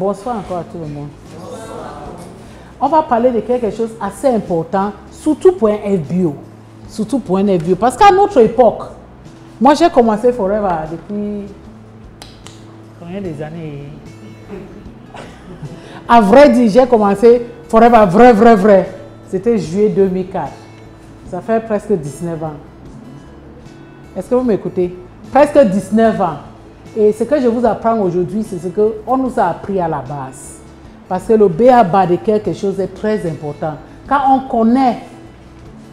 Bonsoir encore à tout le monde. On va parler de quelque chose assez important, surtout pour un FBO. Surtout pour un FBO. Parce qu'à notre époque, moi j'ai commencé Forever depuis combien des années? À vrai dire, j'ai commencé Forever vrai. C'était juillet 2004. Ça fait presque 19 ans. Est-ce que vous m'écoutez? Presque 19 ans. Et ce que je vous apprends aujourd'hui, c'est ce qu'on nous a appris à la base. Parce que le B.A.B.A. de quelque chose est très important. Quand on connaît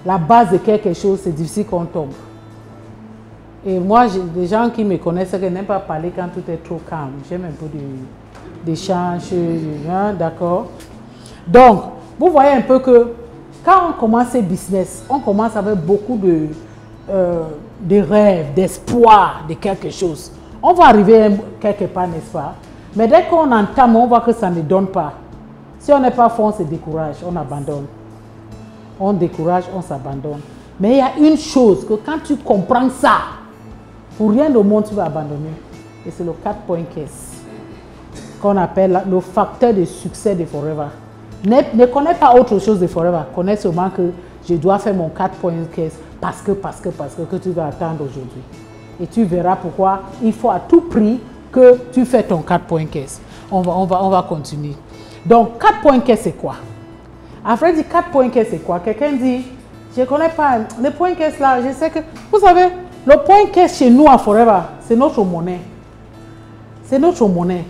la base de quelque chose, c'est difficile qu'on tombe. Et moi, des gens qui me connaissent, qui n'aiment pas parler quand tout est trop calme. J'aime un peu d'échange, d'accord? Donc, vous voyez un peu que quand on commence ce business, on commence avec beaucoup de rêves, d'espoir de quelque chose. On va arriver quelque part, n'est-ce pas? Mais dès qu'on entame, on voit que ça ne donne pas. Si on n'est pas fort, on se décourage, on abandonne. On décourage, on s'abandonne. Mais il y a une chose, que quand tu comprends ça, pour rien au monde, tu vas abandonner. Et c'est le 4 points caisse, qu'on appelle le facteur de succès de Forever. Ne connais pas autre chose de Forever. Connais seulement que je dois faire mon 4 points caisse parce que tu vas attendre aujourd'hui. Et tu verras pourquoi il faut à tout prix que tu fais ton 4 points caisse. On va continuer. Donc, 4 points caisse, c'est quoi? Après, dit 4 points caisse, c'est quoi? Quelqu'un dit, je ne connais pas les points caisse là. Je sais que, vous savez, le point caisse chez nous à Forever, c'est notre monnaie. C'est notre monnaie.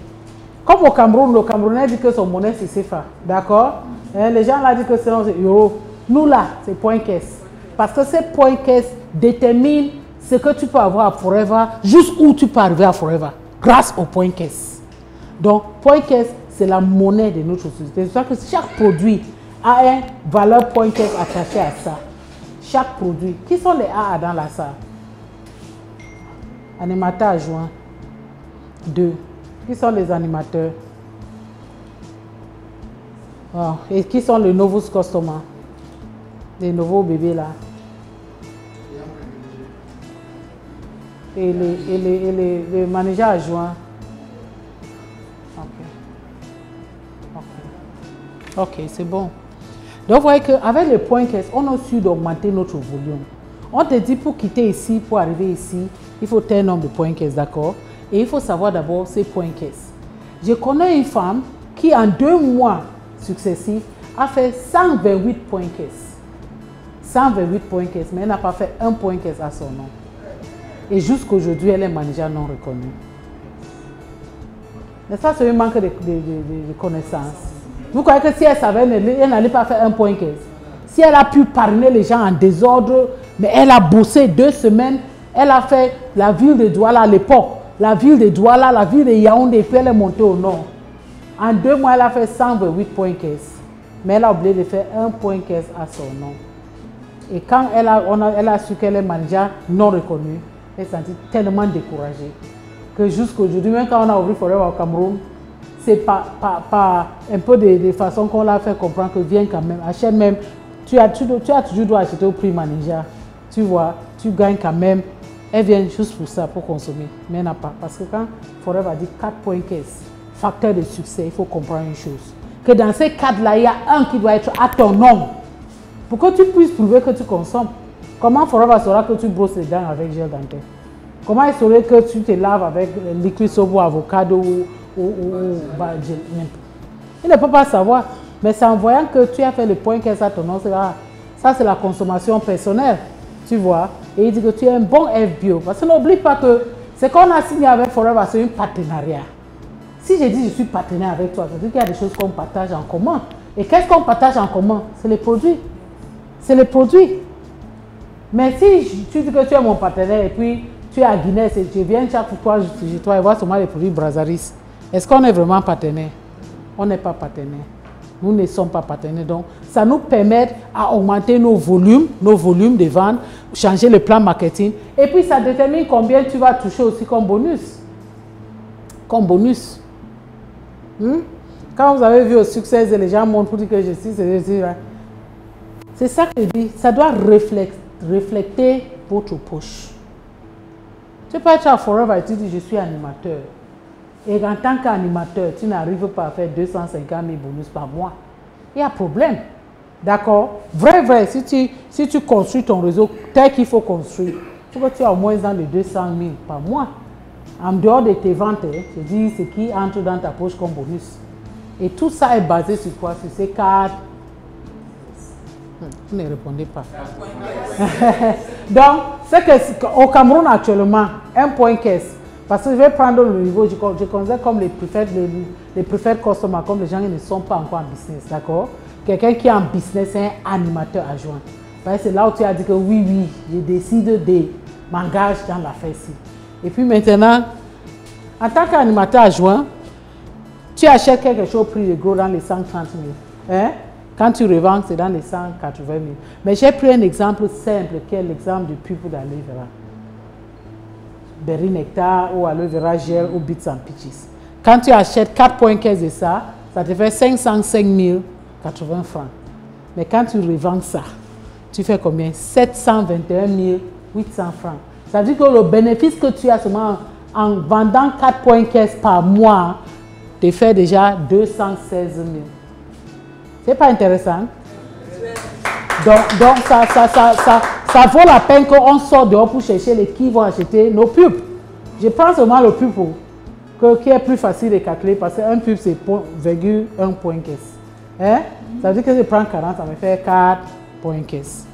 Comme au Cameroun, le Camerounais dit que son monnaie, c'est CFA. D'accord? Les gens là disent que c'est euro. Nous là, c'est point caisse. Parce que ces points caisse déterminent ce que tu peux avoir à Forever, jusqu'où tu peux arriver à Forever, grâce au point caisse. Donc, point caisse, c'est la monnaie de notre société. C'est ça que chaque produit a une valeur point caisse attachée à ça. Chaque produit. Qui sont les AA dans la salle? Animateur adjoint. 2. Qui sont les animateurs? Oh. Et qui sont les nouveaux customers? Les nouveaux bébés là? Et les managers adjoints? Ok, c'est bon. Donc, vous voyez qu'avec les points caisse, on a su d'augmenter notre volume. On te dit pour quitter ici, pour arriver ici, il faut tel nombre de points caisse, d'accord? Et il faut savoir d'abord ces points caisse. Je connais une femme qui, en 2 mois successifs, a fait 128 points caisse. 128 points caisse, mais elle n'a pas fait un point caisse à son nom. Et jusqu'aujourd'hui, elle est manager non reconnu. Mais ça, c'est un manque de connaissances. Vous croyez que si elle savait, elle n'allait pas faire un point caisse. Si elle a pu parrainer les gens en désordre, mais elle a bossé 2 semaines, elle a fait la ville de Douala à l'époque, la ville de Douala, la ville de Yaoundé, puis elle est montée au nord. En 2 mois, elle a fait 128 points caisse. Mais elle a oublié de faire un point caisse à son nom. Et quand elle a su qu'elle est manager non reconnu, elle s'est sentie tellement découragée que jusqu'aujourd'hui, même quand on a ouvert Forever au Cameroun, c'est pas un peu de façon qu'on l'a fait comprendre que viens quand même, achète même. Tu as toujours dois acheter au prix manager. Tu vois, tu gagnes quand même. Elle vient juste pour ça, pour consommer. Mais elle n'a pas. Parce que quand Forever dit 4 points caisse, facteur de succès, il faut comprendre une chose. Que dans ces 4-là, il y a un qui doit être à ton nom. Pour que tu puisses prouver que tu consommes. Comment Forever saura que tu brosses les dents avec gel dentaire? Comment il saurait que tu te laves avec liquide sobo, avocado ou gel? Il ne peut pas savoir. Mais c'est en voyant que tu as fait le point caisse à ton nom, ça c'est la consommation personnelle. Tu vois? Et il dit que tu es un bon FBO. Parce que n'oublie pas que ce qu'on a signé avec Forever, c'est un partenariat. Si je dis je suis partenaire avec toi, ça veut dire qu'il y a des choses qu'on partage en commun. Et qu'est-ce qu'on partage en commun? C'est les produits. C'est les produits. Mais si tu dis que tu es mon partenaire et puis tu es à Guinness et tu viens chaque fois chez toi et voir seulement les produits Brazaris, est-ce qu'on est vraiment partenaire? On n'est pas partenaire. Nous ne sommes pas partenaires. Donc, ça nous permet à augmenter nos volumes de vente, changer le plan marketing. Et puis, ça détermine combien tu vas toucher aussi comme bonus. Comme bonus. Quand vous avez vu au succès, les gens montrent pour dire que je suis, c'est ça que je dis. Ça doit refléter votre poche. Tu peux être à Forever et tu dis je suis animateur. et en tant qu'animateur, tu n'arrives pas à faire 250 000 bonus par mois, il y a problème. D'accord? Vrai, si tu construis ton réseau tel qu'il faut construire, il faut que tu aies au moins dans les 200 000 par mois. En dehors de tes ventes, je dis ce qui entre dans ta poche comme bonus. Et tout ça est basé sur quoi? Sur ces 4. Vous ne répondez pas. Donc, c'est qu'au Cameroun actuellement, un point caisse. Parce que je vais prendre le niveau, je considère comme les preferred customers, comme les gens qui ne sont pas encore en business, d'accord? Quelqu'un qui est en business, c'est un animateur adjoint. C'est là où tu as dit que oui, je décide de m'engager dans l'affaire-ci. Et puis maintenant, en tant qu'animateur adjoint, tu achètes quelque chose au prix de gros dans les 130 000. Hein? Quand tu revends, c'est dans les 180 000. Mais j'ai pris un exemple simple, qui est l'exemple du pub d'aloe vera. Berry Nectar ou aloe vera gel ou Bits and Peaches. Quand tu achètes 4,15 de ça, ça te fait 505 080 francs. Mais quand tu revends ça, tu fais combien? 721 800 francs. Ça veut dire que le bénéfice que tu as seulement en vendant 4,15 par mois te fait déjà 216 000. C'est pas intéressant? Donc ça vaut la peine qu'on sorte dehors pour chercher les qui vont acheter nos pubs. Je prends seulement le pub qui est plus facile de calculer parce qu'un pub c'est 1,15. Hein? Ça veut dire que je prends 40, ça me fait 4,15.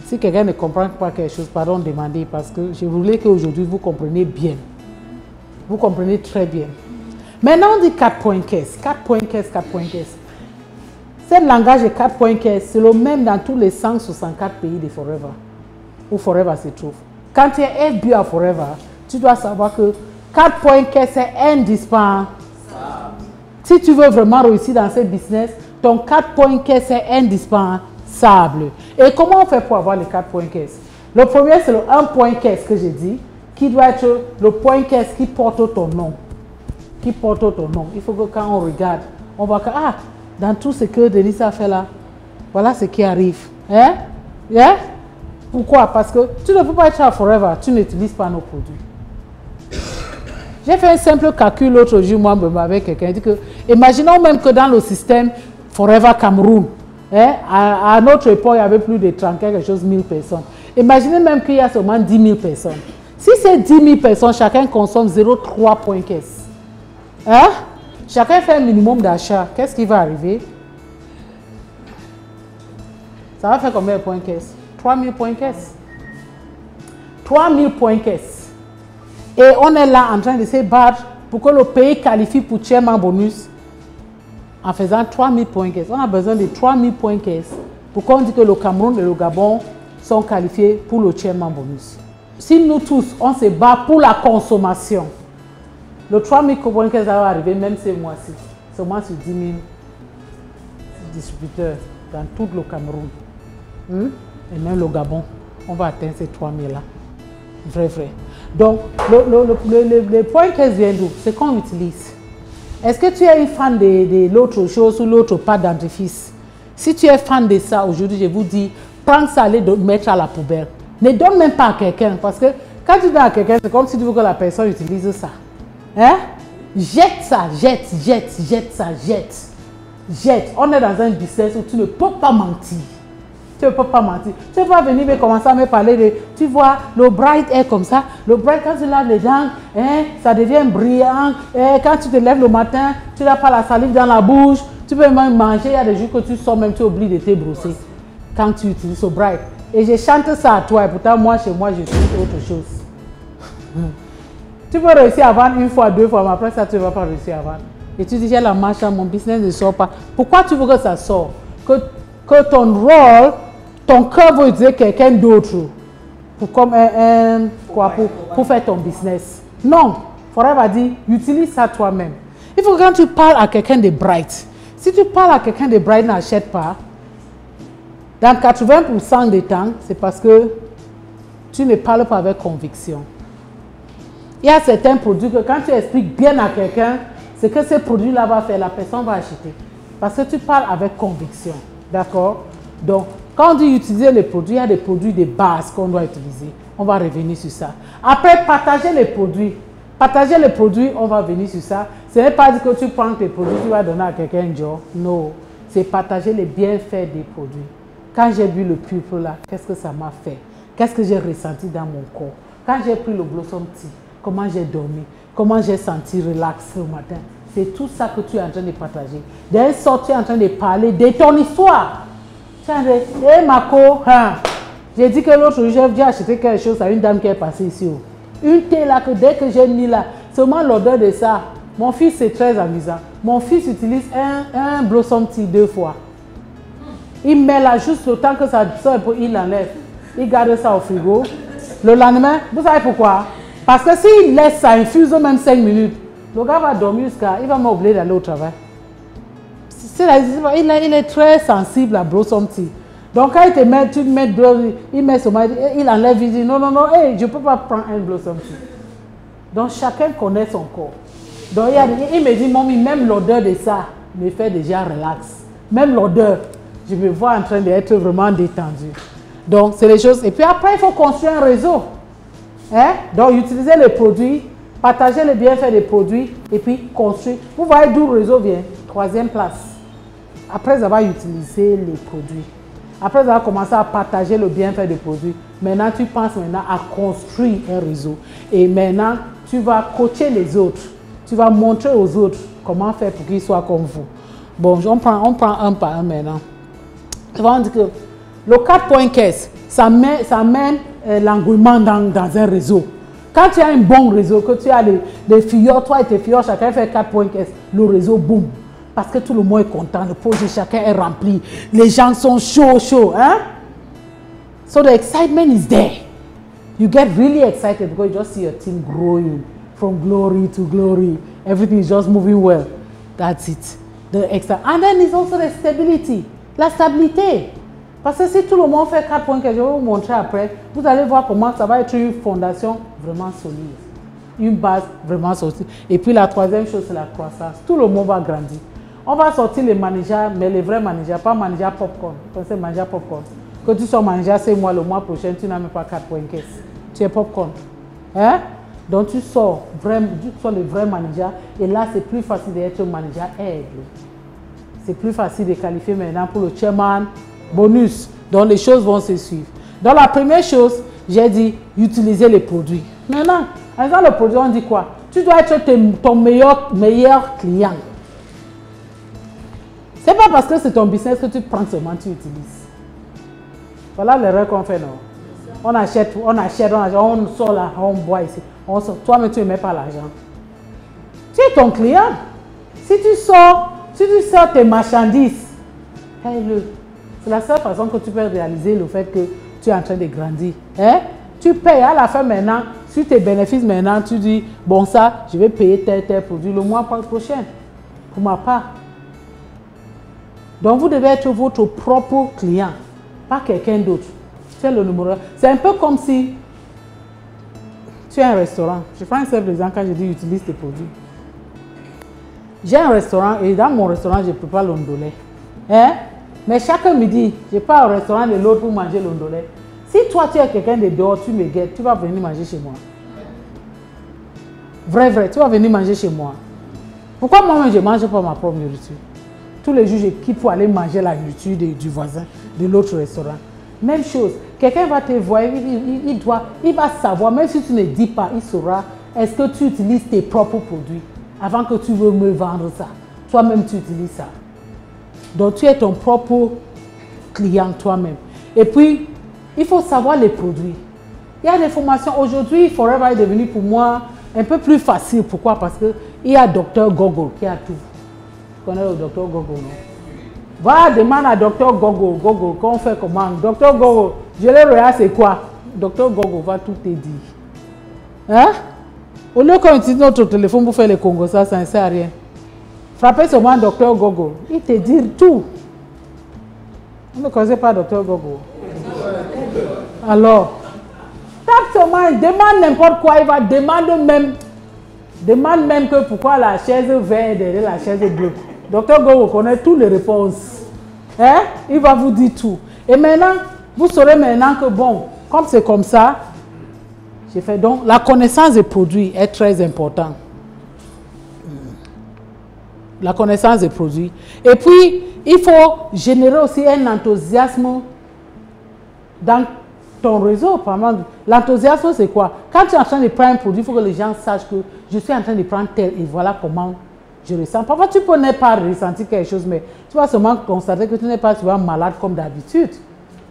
Si quelqu'un ne comprend pas quelque chose, pardon, demandez parce que je voulais qu'aujourd'hui vous compreniez bien. Vous comprenez très bien. Maintenant on dit 4,15. 4,15. Ce langage de 4,15, c'est le même dans tous les 164 pays de Forever, où Forever se trouve. Quand tu es FBA à Forever, tu dois savoir que 4,15 c'est indispensable. Si tu veux vraiment réussir dans ce business, ton 4,15 c'est indispensable. Et comment on fait pour avoir les 4,15? Le premier, c'est le 1,15 que j'ai dit, qui doit être le point 15 qui porte ton nom. Qui porte ton nom. Il faut que quand on regarde, on voit que, dans tout ce que Denis a fait là, voilà ce qui arrive. Hein? Yeah? Pourquoi? Parce que tu ne peux pas être à Forever, tu n'utilises pas nos produits. J'ai fait un simple calcul l'autre jour, moi, avec quelqu'un. Il dit que, imaginons même que dans le système Forever Cameroun, hein, à notre époque, il y avait plus de 30 quelque chose 1000 personnes. Imaginez même qu'il y a seulement 10 000 personnes. Si c'est 10 000 personnes, chacun consomme 0,3,15. Hein? Chacun fait un minimum d'achat. Qu'est-ce qui va arriver? Ça va faire combien de points caisse? 3000 points caisse. 3000 points caisse. Et on est là en train de se battre pour que le pays qualifie pour chairman bonus en faisant 3000 points caisse. On a besoin de 3000 points caisse pour qu'on dise que le Cameroun et le Gabon sont qualifiés pour le chairman bonus. Si nous tous, on se bat pour la consommation, le 3000 points caisse va arriver même ce mois-ci, seulement sur 10 000 distributeurs dans tout le Cameroun. Et même le Gabon, on va atteindre ces 3000-là. Vrai. Donc, le point caisse vient d'où? C'est qu'on utilise. Est-ce que tu es un fan de l'autre chose ou l'autre pâte dentifrice? Si tu es fan de ça, aujourd'hui, je vous dis, prends ça, allez mettre à la poubelle. Ne donne même pas à quelqu'un, parce que quand tu donnes à quelqu'un, c'est comme si tu veux que la personne utilise ça. Hein? Jette ça, jette. On est dans un business où tu ne peux pas mentir. Tu ne peux pas mentir. Tu ne peux pas venir me commencer à me parler de... Tu vois, le bright est comme ça. Le bright, quand tu laves les dents, hein, ça devient brillant. Quand tu te lèves le matin, tu n'as pas la salive dans la bouche. Tu peux même manger. Il y a des jours que tu sors même, tu oublies de te brosser. Quand tu utilises ce bright. Et je chante ça à toi. Et pourtant, moi, chez moi, je suis autre chose. Tu peux réussir à vendre une fois, 2 fois, mais après ça, tu ne vas pas réussir à vendre. Et tu dis, j'ai la marche, mon business ne sort pas. Pourquoi tu veux que ça sorte? Que ton rôle, ton cœur veut utiliser quelqu'un d'autre pour faire ton business. Non. Forever dit, utilise ça toi-même. Il faut que quand tu parles à quelqu'un de bright, si tu parles à quelqu'un de bright, n'achète pas, dans 80% des temps, c'est parce que tu ne parles pas avec conviction. Il y a certains produits que quand tu expliques bien à quelqu'un, ce que ce produit-là va faire, la personne va acheter. Parce que tu parles avec conviction. D'accord? Donc, quand on dit utiliser les produits, il y a des produits de base qu'on doit utiliser. On va revenir sur ça. Après, partager les produits. Partager les produits, on va venir sur ça. Ce n'est pas dire que tu prends tes produits, tu vas donner à quelqu'un un job. Non, c'est partager les bienfaits des produits. Quand j'ai bu le purple là, qu'est-ce que ça m'a fait? Qu'est-ce que j'ai ressenti dans mon corps? Quand j'ai pris le Blossom Tea, comment j'ai dormi? Comment j'ai senti relax le matin? C'est tout ça que tu es en train de partager. D'un sort, tu es en train de parler de ton histoire. Tu es en train de dire, hé Marco, hein, j'ai dit que l'autre jour, j'ai acheté quelque chose à une dame qui est passée ici. Une thé là que dès que j'ai mis là, seulement l'odeur de ça. Mon fils, c'est très amusant. Mon fils utilise un Blossom Tea 2 fois. Il met là juste le temps que ça sort, il l'enlève. Il garde ça au frigo. Le lendemain, vous savez pourquoi? Parce que s'il laisse ça infuse même 5 minutes, le gars va dormir jusqu'à... Il va m'obliger d'aller au travail. Il est très sensible à Blossom Tea. Donc quand il te met, tu mets il met son mari, il enlève, il dit non, hey, je ne peux pas prendre un Blossom Tea. Donc chacun connaît son corps. Donc il me dit, mommy, même l'odeur de ça me fait déjà relax. Même l'odeur, je me vois en train d'être vraiment détendu. Donc c'est les choses. Et puis après, il faut construire un réseau. Hein? Donc utiliser les produits, partager les bienfaits des produits et puis construire. Vous voyez d'où le réseau vient? 3e place. Après avoir utilisé les produits. Après avoir commencé à partager le bienfait des produits, maintenant tu penses maintenant à construire un réseau. Et maintenant, tu vas coacher les autres. Tu vas montrer aux autres comment faire pour qu'ils soient comme vous. Bon, on prend un par un maintenant. On dit que le 4 points caisse, ça mène l'engouement dans un réseau. Quand tu as un bon réseau, que tu as des filles, toi et tes filles, chacun fait 4 points caisse, le réseau boum. Parce que tout le monde est content, le projet chacun est rempli, les gens sont chauds, hein? So the excitement is there. You get really excited because you just see your team growing from glory to glory. Everything is just moving well. That's it. And then it's also the stability, la stabilité. Parce que si tout le monde fait 4 points que je vais vous montrer après, vous allez voir comment ça va être une fondation vraiment solide. Une base vraiment solide. Et puis la 3e chose, c'est la croissance. Tout le monde va grandir. On va sortir les managers, mais les vrais managers, pas managers popcorn. Pensez manager popcorn. Que tu sois manager 6 mois, le mois prochain, tu n'as même pas 4 points caisse. Tu es popcorn. Hein? Donc tu sors les vrais managers. Et là, c'est plus facile d'être manager aigle. C'est plus facile de qualifier maintenant pour le chairman bonus. Donc les choses vont se suivre. Donc la première chose, j'ai dit utiliser les produits. Maintenant, dans le produit, on dit quoi? Tu dois être ton meilleur client. C'est pas parce que c'est ton business que tu prends seulement, tu utilises. Voilà l'erreur qu'on fait, non? On achète, on sort là, on boit ici. Toi-même, tu ne mets pas l'argent. Tu es ton client. Si tu sors tes marchandises, paye-le. C'est la seule façon que tu peux réaliser le fait que tu es en train de grandir. Hein? Tu payes à la fin maintenant, sur tes bénéfices maintenant, tu dis, bon ça, je vais payer tel produit le mois prochain. Pour ma part. Donc vous devez être votre propre client, pas quelqu'un d'autre. C'est le numéro 1. C'est un peu comme si tu as un restaurant. Je prends un simple exemple quand je dis utilise tes produits. J'ai un restaurant et dans mon restaurant, je prépare l'ondolé. Hein? Mais chaque midi, je pars au restaurant de l'autre pour manger l'ondolé. Si toi, tu es quelqu'un de dehors, tu me guettes, tu vas venir manger chez moi. Vrai, tu vas venir manger chez moi. Pourquoi moi-même, je ne mange pas ma propre nourriture? Tous les jours, je quitte pour aller manger la nourriture du voisin, de l'autre restaurant. Même chose, quelqu'un va te voir, il va savoir, même si tu ne dis pas, il saura, est-ce que tu utilises tes propres produits avant que tu veux me vendre ça. Toi-même, tu utilises ça. Donc, tu es ton propre client toi-même. Et puis, il faut savoir les produits. Il y a des formations. Aujourd'hui, Forever est devenu pour moi un peu plus facile. Pourquoi? Parce qu'il y a Dr Google qui a tout. Tu connais le Dr Google, non? Va, demande à Dr Google, qu'on fait comment? Dr Google, je le regarde, c'est quoi? Dr Google va tout te dire. Hein? Au lieu qu'on utilise notre téléphone pour faire les Congos, ça ne sert à rien. Frappez seulement Dr Google, il te dit tout. Vous ne connaissez pas Dr Google? Alors, tape seulement, demande n'importe quoi, il va demander même que pourquoi la chaise verte derrière la chaise bleue. Dr Google connaît toutes les réponses. Hein? Il va vous dire tout. Et maintenant, vous saurez maintenant que bon, comme c'est comme ça, J'ai fait. Donc, la connaissance des produits est très importante. La connaissance des produits. Et puis, il faut générer aussi un enthousiasme dans ton réseau. L'enthousiasme, c'est quoi? Quand tu es en train de prendre un produit, il faut que les gens sachent que je suis en train de prendre tel et voilà comment je ressens. Parfois, tu peux ne pas ressentir quelque chose, mais tu vas seulement constater que tu n'es pas souvent malade comme d'habitude.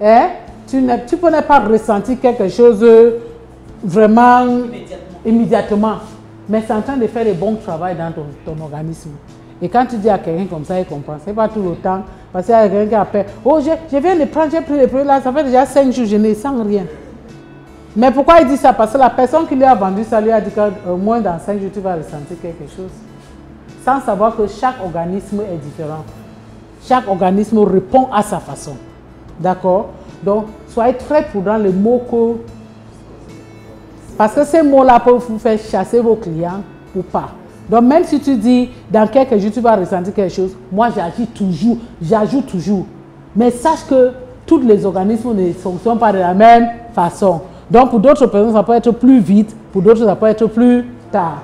Hein? Tu peux ne pas ressentir quelque chose vraiment immédiatement. Mais c'est en train de faire le bon travail dans ton organisme. Et quand tu dis à quelqu'un comme ça, il comprend. Ce n'est pas tout le temps. Parce qu'il y a quelqu'un qui appelle. Oh, je viens de prendre, j'ai pris les produits là, ça fait déjà 5 jours, je ne sens rien. Mais pourquoi il dit ça? Parce que la personne qui lui a vendu ça lui a dit qu'au moins dans 5 jours, tu vas ressentir quelque chose. Sans savoir que chaque organisme est différent. Chaque organisme répond à sa façon. D'accord? Donc, soyez très prudents les mots que... Parce que ces mots-là peuvent vous faire chasser vos clients ou pas. Donc, même si tu dis, dans quelques jours, tu vas ressentir quelque chose, moi, j'ajoute toujours. Mais sache que tous les organismes ne fonctionnent pas de la même façon. Donc, pour d'autres personnes, ça peut être plus vite, pour d'autres, ça peut être plus tard.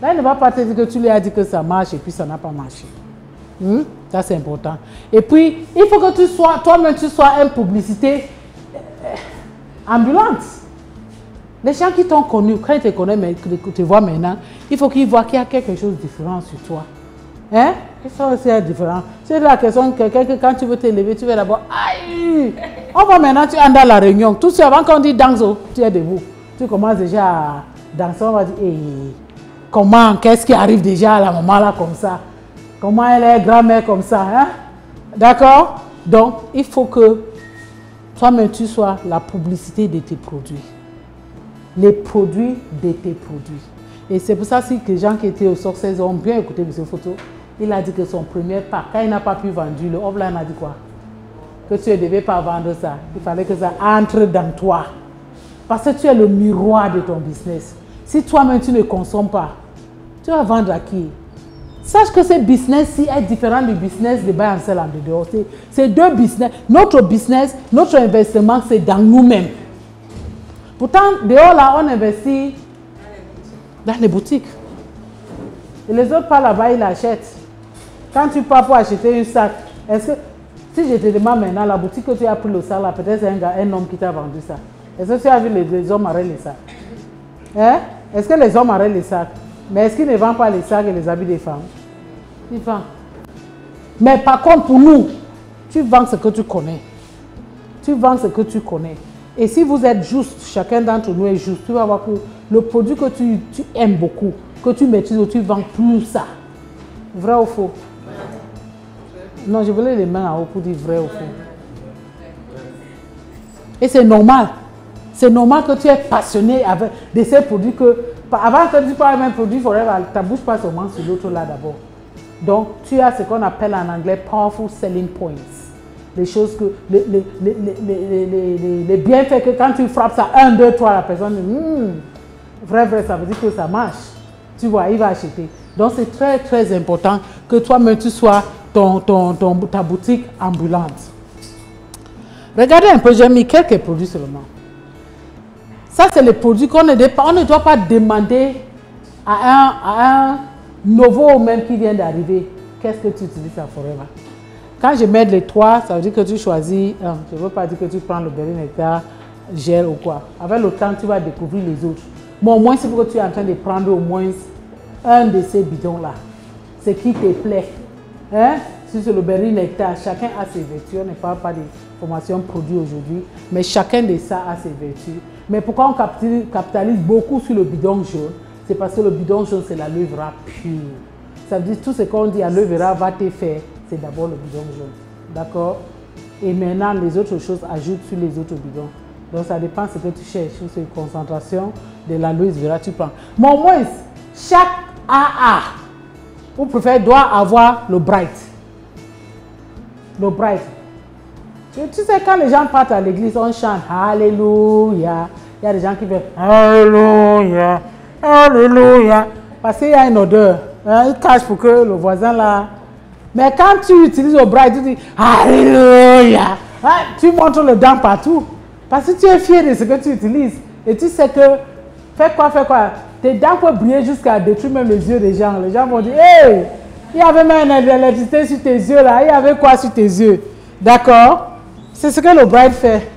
Là, il ne va pas te dire que tu lui as dit que ça marche et puis ça n'a pas marché. Ça, c'est important. Et puis, il faut que tu sois, toi-même, tu sois une publicité ambulante. Les gens qui t'ont connu, quand ils te connaissent, mais qu'ils te voient maintenant, il faut qu'ils voient qu'il y a quelque chose de différent sur toi. Hein? Il faut aussi être différent. C'est la question de quelqu'un que quand tu veux t'élever, tu vas d'abord, aïe! On va maintenant, tu es dans la réunion. Tout de suite, avant qu'on dit danse, tu es debout. Tu commences déjà à danser, on va dire, hey, comment, qu'est-ce qui arrive déjà à la maman là comme ça? Comment elle est grand-mère comme ça? Hein? D'accord? Donc, il faut que toi-même, tu sois la publicité de tes produits. Les produits de tes produits. Et c'est pour ça que les gens qui étaient au Success ont bien écouté M. Photo. Il a dit que son premier pas, quand il n'a pas pu vendre, le offline a dit quoi? Que tu ne devais pas vendre ça. Il fallait que ça entre dans toi. Parce que tu es le miroir de ton business. Si toi-même tu ne consommes pas, tu vas vendre à qui? Sache que ce business-ci est différent du business de buy and sell en dehors. C'est deux business. Notre business, notre investissement, c'est dans nous-mêmes. Pourtant, dehors là, on investit dans les boutiques. Et les autres pas là-bas, ils l'achètent. Quand tu pars pour acheter un sac, est-ce que, si je te demande maintenant, la boutique que tu as pris le sac là, peut-être c'est un homme qui t'a vendu ça. Est-ce que tu as vu les hommes arrêter les sacs? Hein? Est-ce que les hommes arrêtent les sacs? Mais est-ce qu'ils ne vendent pas les sacs et les habits des femmes? Ils vendent. Mais par contre, pour nous, tu vends ce que tu connais. Tu vends ce que tu connais. Et si vous êtes juste, chacun d'entre nous est juste, tu vas voir que le produit que tu aimes beaucoup, que tu maîtrises, tu vends plus ça. Vrai ou faux? Non, je voulais les mains en haut pour dire vrai ou faux. Et c'est normal. C'est normal que tu es passionné de ces produits que... Avant que tu parles d'un produit, ta bouche passe seulement sur l'autre là d'abord. Donc, tu as ce qu'on appelle en anglais « powerful selling points ». Les choses que... Les bienfaits que quand tu frappes ça, 1, 2, 3, la personne dit vrai, ça veut dire que ça marche. Tu vois, il va acheter. Donc, c'est très, très important que toi-même, tu sois ta boutique ambulante. Regardez un peu, j'ai mis quelques produits seulement. Ça, c'est les produits qu'on ne doit pas demander à un nouveau ou même qui vient d'arriver. Qu'est-ce que tu utilises à Forever? Quand je mets les 3, ça veut dire que tu choisis, je ne veux pas dire que tu prends le berry nectar, gel ou quoi. Avec le temps, tu vas découvrir les autres. Mais au moins, c'est pour que tu es en train de prendre au moins un de ces bidons-là. Ce qui te plaît. Hein? Si c'est le berry nectar, chacun a ses vertus. On ne parle pas de formation produit aujourd'hui, mais chacun de ça a ses vertus. Mais pourquoi on capitalise beaucoup sur le bidon jaune? C'est parce que le bidon jaune, c'est l'aloe vera pure. Ça veut dire tout ce qu'on dit aloe vera va te faire, c'est d'abord le bidon jaune. D'accord? Et maintenant, les autres choses ajoutent sur les autres bidons. Donc, ça dépend de ce que tu cherches. C'est une concentration de l'aloe vera, tu prends. Mais au moins, chaque AA, vous préférez, doit avoir le bright. Le bright. Tu sais, quand les gens partent à l'église, on chante Alléluia. Il y a des gens qui veulent Alléluia, Alléluia. Parce qu'il y a une odeur. Il cache pour que le voisin là. Mais quand tu utilises le bright, tu dis Alléluia. Tu montres le dent partout. Parce que tu es fier de ce que tu utilises. Et tu sais que Fais quoi, fais quoi? Tes dents peuvent briller jusqu'à détruire même les yeux des gens. Les gens vont dire, hey, il y avait même de l'électricité sur tes yeux là. Il y avait quoi sur tes yeux? D'accord? C'est ce que le bride fait.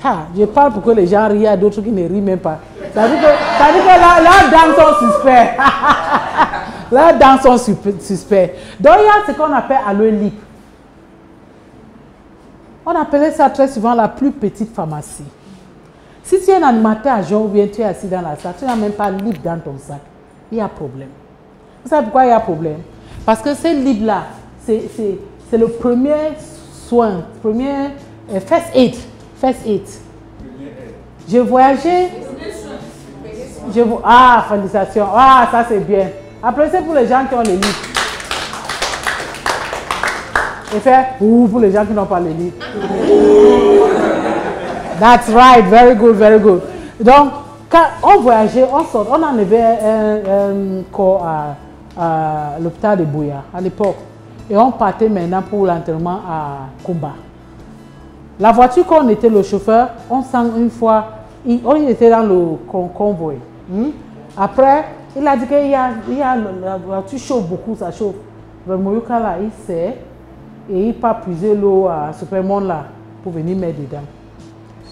Ah, je parle pour que les gens rient, à d'autres qui ne rient même pas. Ça veut dire que leurs dents sont suspects. Leurs dents sont suspects. Donc il y a ce qu'on appelle aloe lip. On appelait ça très souvent la plus petite pharmacie. Si tu es un animateur à jeun ou bien tu es assis dans la salle, tu n'as même pas lip dans ton sac, il y a problème. Vous savez pourquoi il y a problème? Parce que ces lips-là, c'est le premier soin, premier first aid. First aid. Je voyageais. Ah, félicitations. Ah, ça c'est bien. Applaudissez pour les gens qui ont les lips. Et faire ouh pour les gens qui n'ont pas les lips. That's right, very good, very good. Donc, quand on voyageait, on sort, on enlevait un corps à l'hôpital de Bouya à l'époque. Et on partait maintenant pour l'enterrement à Kumba. La voiture, quand on était le chauffeur, on sent une fois, on était dans le convoi. Après, il a dit qu'il y a la voiture chauffe beaucoup, ça chauffe. Le Moyoka là, il sait et il part puiser l'eau à Supermont là pour venir mettre dedans.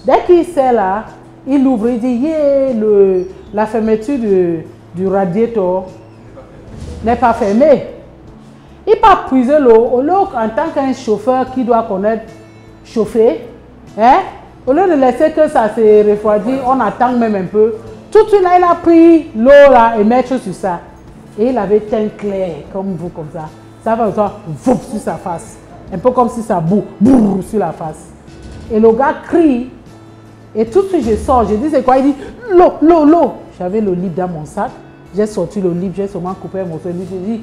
Dès qu'il sait là, il ouvre, il dit yeah, la fermeture du radiateur n'est pas fermée. Il part puiser l'eau, au lieu en tant qu'un chauffeur qui doit connaître chauffer, hein, au lieu de laisser que ça se refroidisse, on attend même un peu. Tout de suite là, il a pris l'eau là et mettre sur ça. Et il avait teint clair, comme vous, comme ça. Ça va faire sur sa face. Un peu comme si ça boue sur la face. Et le gars crie. Et tout de suite, je sors. Je dis, c'est quoi? Il dit, l'eau. J'avais le livre dans mon sac. J'ai sorti le livre, j'ai seulement coupé un morceau. J'ai dit,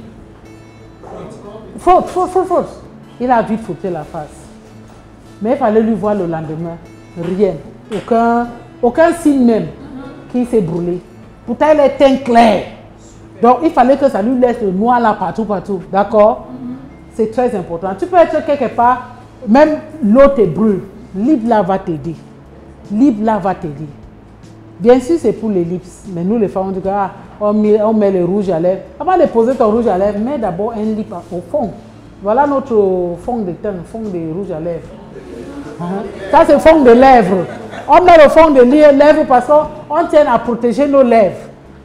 faute. Il a vite foutu la face. Mais il fallait lui voir le lendemain. Rien. Aucun signe même qu'il s'est brûlé. Pourtant, il est teint clair. Donc, il fallait que ça lui laisse le noir là partout. D'accord? C'est très important. Tu peux être quelque part, même l'eau te brûle. Libre là va t'aider. Bien sûr, c'est pour les lips. Mais nous, les femmes, on dit on met le rouge à lèvres. Avant de poser ton rouge à lèvres, mets d'abord un lip au fond. Voilà notre fond de teint, fond de rouge à lèvres. Ça, c'est fond de lèvres. On met le fond de lèvres parce qu'on tient à protéger nos lèvres.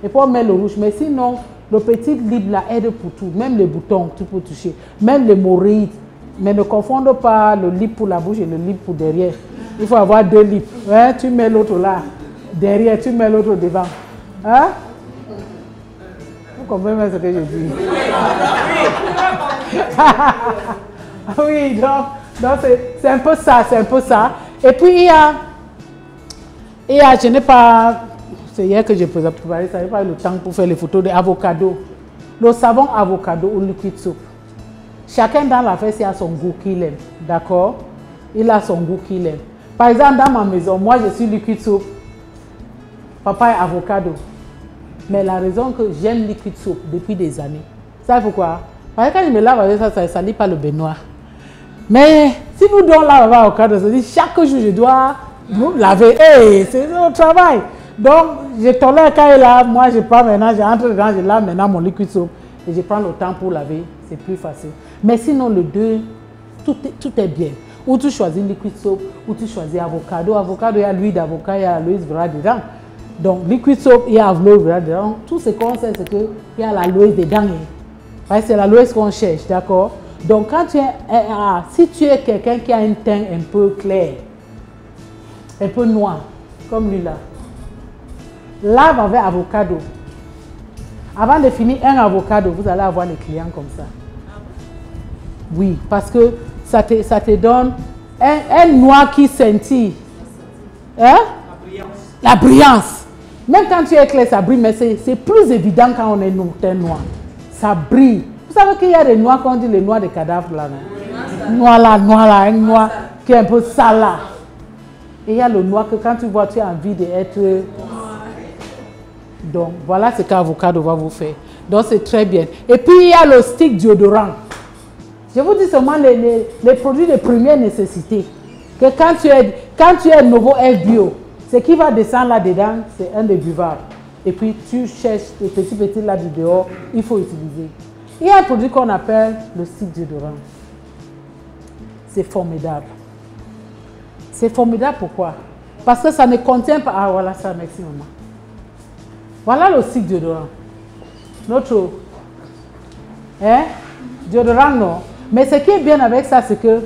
Et puis on met le rouge. Mais sinon, le petit lip là aide pour tout. Même les boutons, tu peux toucher. Même les morilles. Mais ne confonde pas le lip pour la bouche et le lip pour derrière. Il faut avoir deux lips. Hein? Tu mets l'autre là, derrière, tu mets l'autre devant. Hein? Vous comprenez ce que je dis? Oui, donc c'est un peu ça, Et puis il y a je n'ai pas, c'est hier que j'ai préparé ça, je n'ai pas eu le temps pour faire les photos d'avocado. Le savon avocado ou liquid soup. Chacun dans la fête, il a son goût qu'il aime. D'accord? Il a son goût qu'il aime. Par exemple, dans ma maison, moi je suis liquid soup. Papa est avocado. Mais la raison que j'aime liquid soup depuis des années, savez pourquoi? Parce que quand je me lave avec ça, ça ne salit pas le baignoire. Mais si vous donnez là avocado, ça dit chaque jour je dois vous laver. Hey, c'est mon travail. Donc, je tolère quand il est là. Moi, je prends maintenant, j'entre dedans, je lave maintenant mon liquid soup. Et je prends le temps pour laver. C'est plus facile. Mais sinon, le deux, tout est bien. Ou tu choisis liquid soap, ou tu choisis avocado. Avocado, il y a l'huile d'avocat, il y a l'aloe vera dedans. Donc, liquid soap, il y a aloe vera dedans. Tout ce qu'on sait, c'est qu'il y a l'aloe dedans. C'est l'aloe qu'on cherche, d'accord? Donc, quand tu es, si tu es quelqu'un qui a un teint un peu clair, un peu noir, comme lui là, lave avec avocado. Avant de finir un avocado, vous allez avoir les clients comme ça. Oui, parce que ça te donne un noir qui scintille. Hein? La brillance. Même quand tu es clair, ça brille, mais c'est plus évident quand on est noir. Ça brille. Vous savez qu'il y a des noirs qu'on dit les noirs des cadavres là. Noir là, un noir qui est un peu sale là. Et il y a le noir que quand tu vois, tu as envie d'être. Donc voilà ce qu'avocado va vous faire. Donc c'est très bien. Et puis il y a le stick déodorant. Je vous dis seulement les produits de première nécessité. Que quand tu es nouveau F bio, Ce qui va descendre là-dedans, c'est un débuvable. Et puis, tu cherches les petits là du dehors, il faut utiliser. Il y a un produit qu'on appelle le stick déodorant. C'est formidable. C'est formidable pourquoi? Parce que ça ne contient pas... Ah voilà ça, merci maman. Voilà le stick déodorant. Notre... déodorant, non. Mais ce qui est bien avec ça, c'est que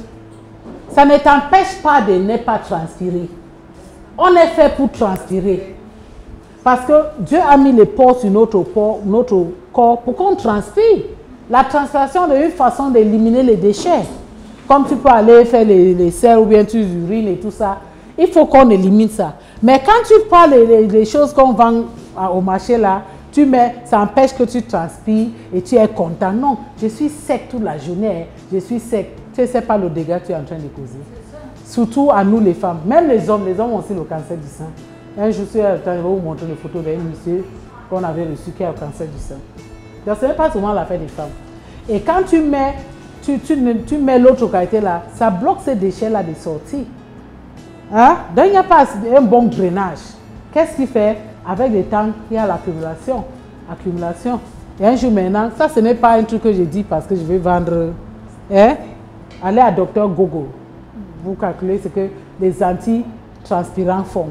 ça ne t'empêche pas de ne pas transpirer. On est fait pour transpirer. Parce que Dieu a mis les pores sur notre corps pour qu'on transpire. La transpiration est une façon d'éliminer les déchets. Comme tu peux aller faire les selles ou bien tu urines et tout ça, il faut qu'on élimine ça. Mais quand tu prends les choses qu'on vend au marché là, tu mets, ça empêche que tu transpires et tu es content. Non, je suis sec toute la journée, je suis sec. Tu ne sais pas le dégât que tu es en train de causer. Surtout à nous les femmes, même les hommes ont aussi le cancer du sein. Un jour, je vais vous montrer les photos d'un monsieur qu'on avait reçu qui a le cancer du sein. Donc ce n'est pas souvent l'affaire des femmes. Et quand tu mets, tu mets l'autre qualité là, ça bloque ces déchets là de sortir. Hein? Donc il n'y a pas un bon drainage. Qu'est-ce qu'il fait? Avec des temps, il y a l'accumulation. Accumulation. Et un jour maintenant, ça ce n'est pas un truc que je dis parce que je vais vendre. Hein? Allez à Dr Gogo. Vous calculez ce que les antitranspirants font.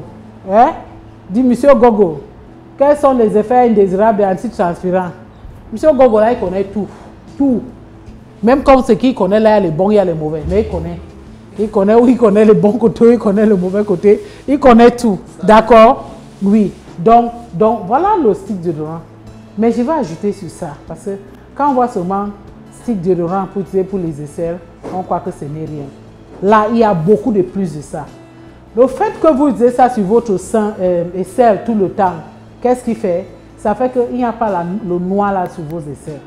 Hein? Dis, monsieur Gogo, quels sont les effets indésirables des antitranspirants? Monsieur Gogo, là, il connaît tout. Tout. Même comme ce qu'il connaît, là, il y a les bons, il y a les mauvais. Mais il connaît. Il connaît où il connaît les bons côtés, il connaît le mauvais côté. Il connaît tout. D'accord? Oui. Donc, voilà le stick déodorant. Mais je vais ajouter sur ça. Parce que quand on voit seulement stick déodorant pour utiliser pour les aisselles, on croit que ce n'est rien. Là, il y a beaucoup de plus de ça. Le fait que vous utilisez ça sur votre sein aisselle tout le temps, qu'est-ce qui fait? Ça fait qu'il n'y a pas le noir là sur vos aisselles.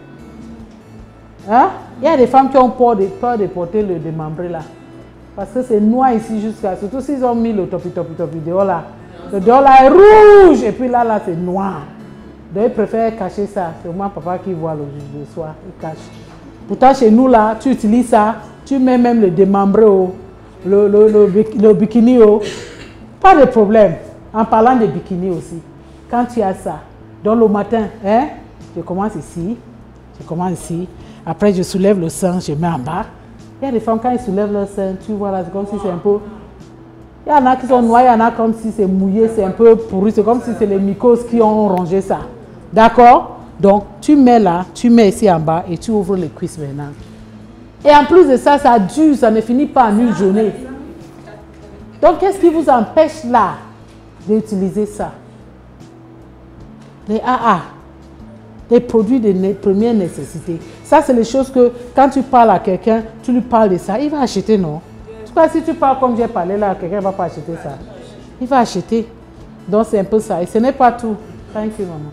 Hein? Il y a des femmes qui ont peur de porter le démembré là. Parce que c'est noir ici jusqu'à... Surtout s'ils ont mis le topi dehors là. Le dehors là est rouge et puis là c'est noir. Donc ils préfèrent cacher ça. C'est moi papa qui voit le soir. Il cache. Pourtant chez nous là, tu utilises ça. Tu mets même le démembré le bikini. Pas de problème. En parlant de bikini aussi. Quand tu as ça. Donc le matin, hein, je commence ici. Je commence ici. Après je soulève le sein, je mets en bas. Il y a des femmes quand ils soulèvent le sein, tu vois là, c'est comme si c'est un peu... Il y en a qui sont noirs, il y en a comme si c'est mouillé, c'est un peu pourri. C'est comme si c'est les mycoses qui ont rongé ça. D'accord? Donc tu mets là, tu mets ici en bas et tu ouvres les cuisses maintenant. Et en plus de ça, ça dure, ça ne finit pas en une journée. Donc qu'est-ce qui vous empêche là d'utiliser ça? Les AA. Les produits de première nécessité. Ça, c'est les choses que quand tu parles à quelqu'un, tu lui parles de ça, il va acheter, non? En tout cas, si tu parles comme j'ai parlé là, quelqu'un ne va pas acheter ça. Il va acheter. Donc, c'est un peu ça. Et ce n'est pas tout. Thank you, maman.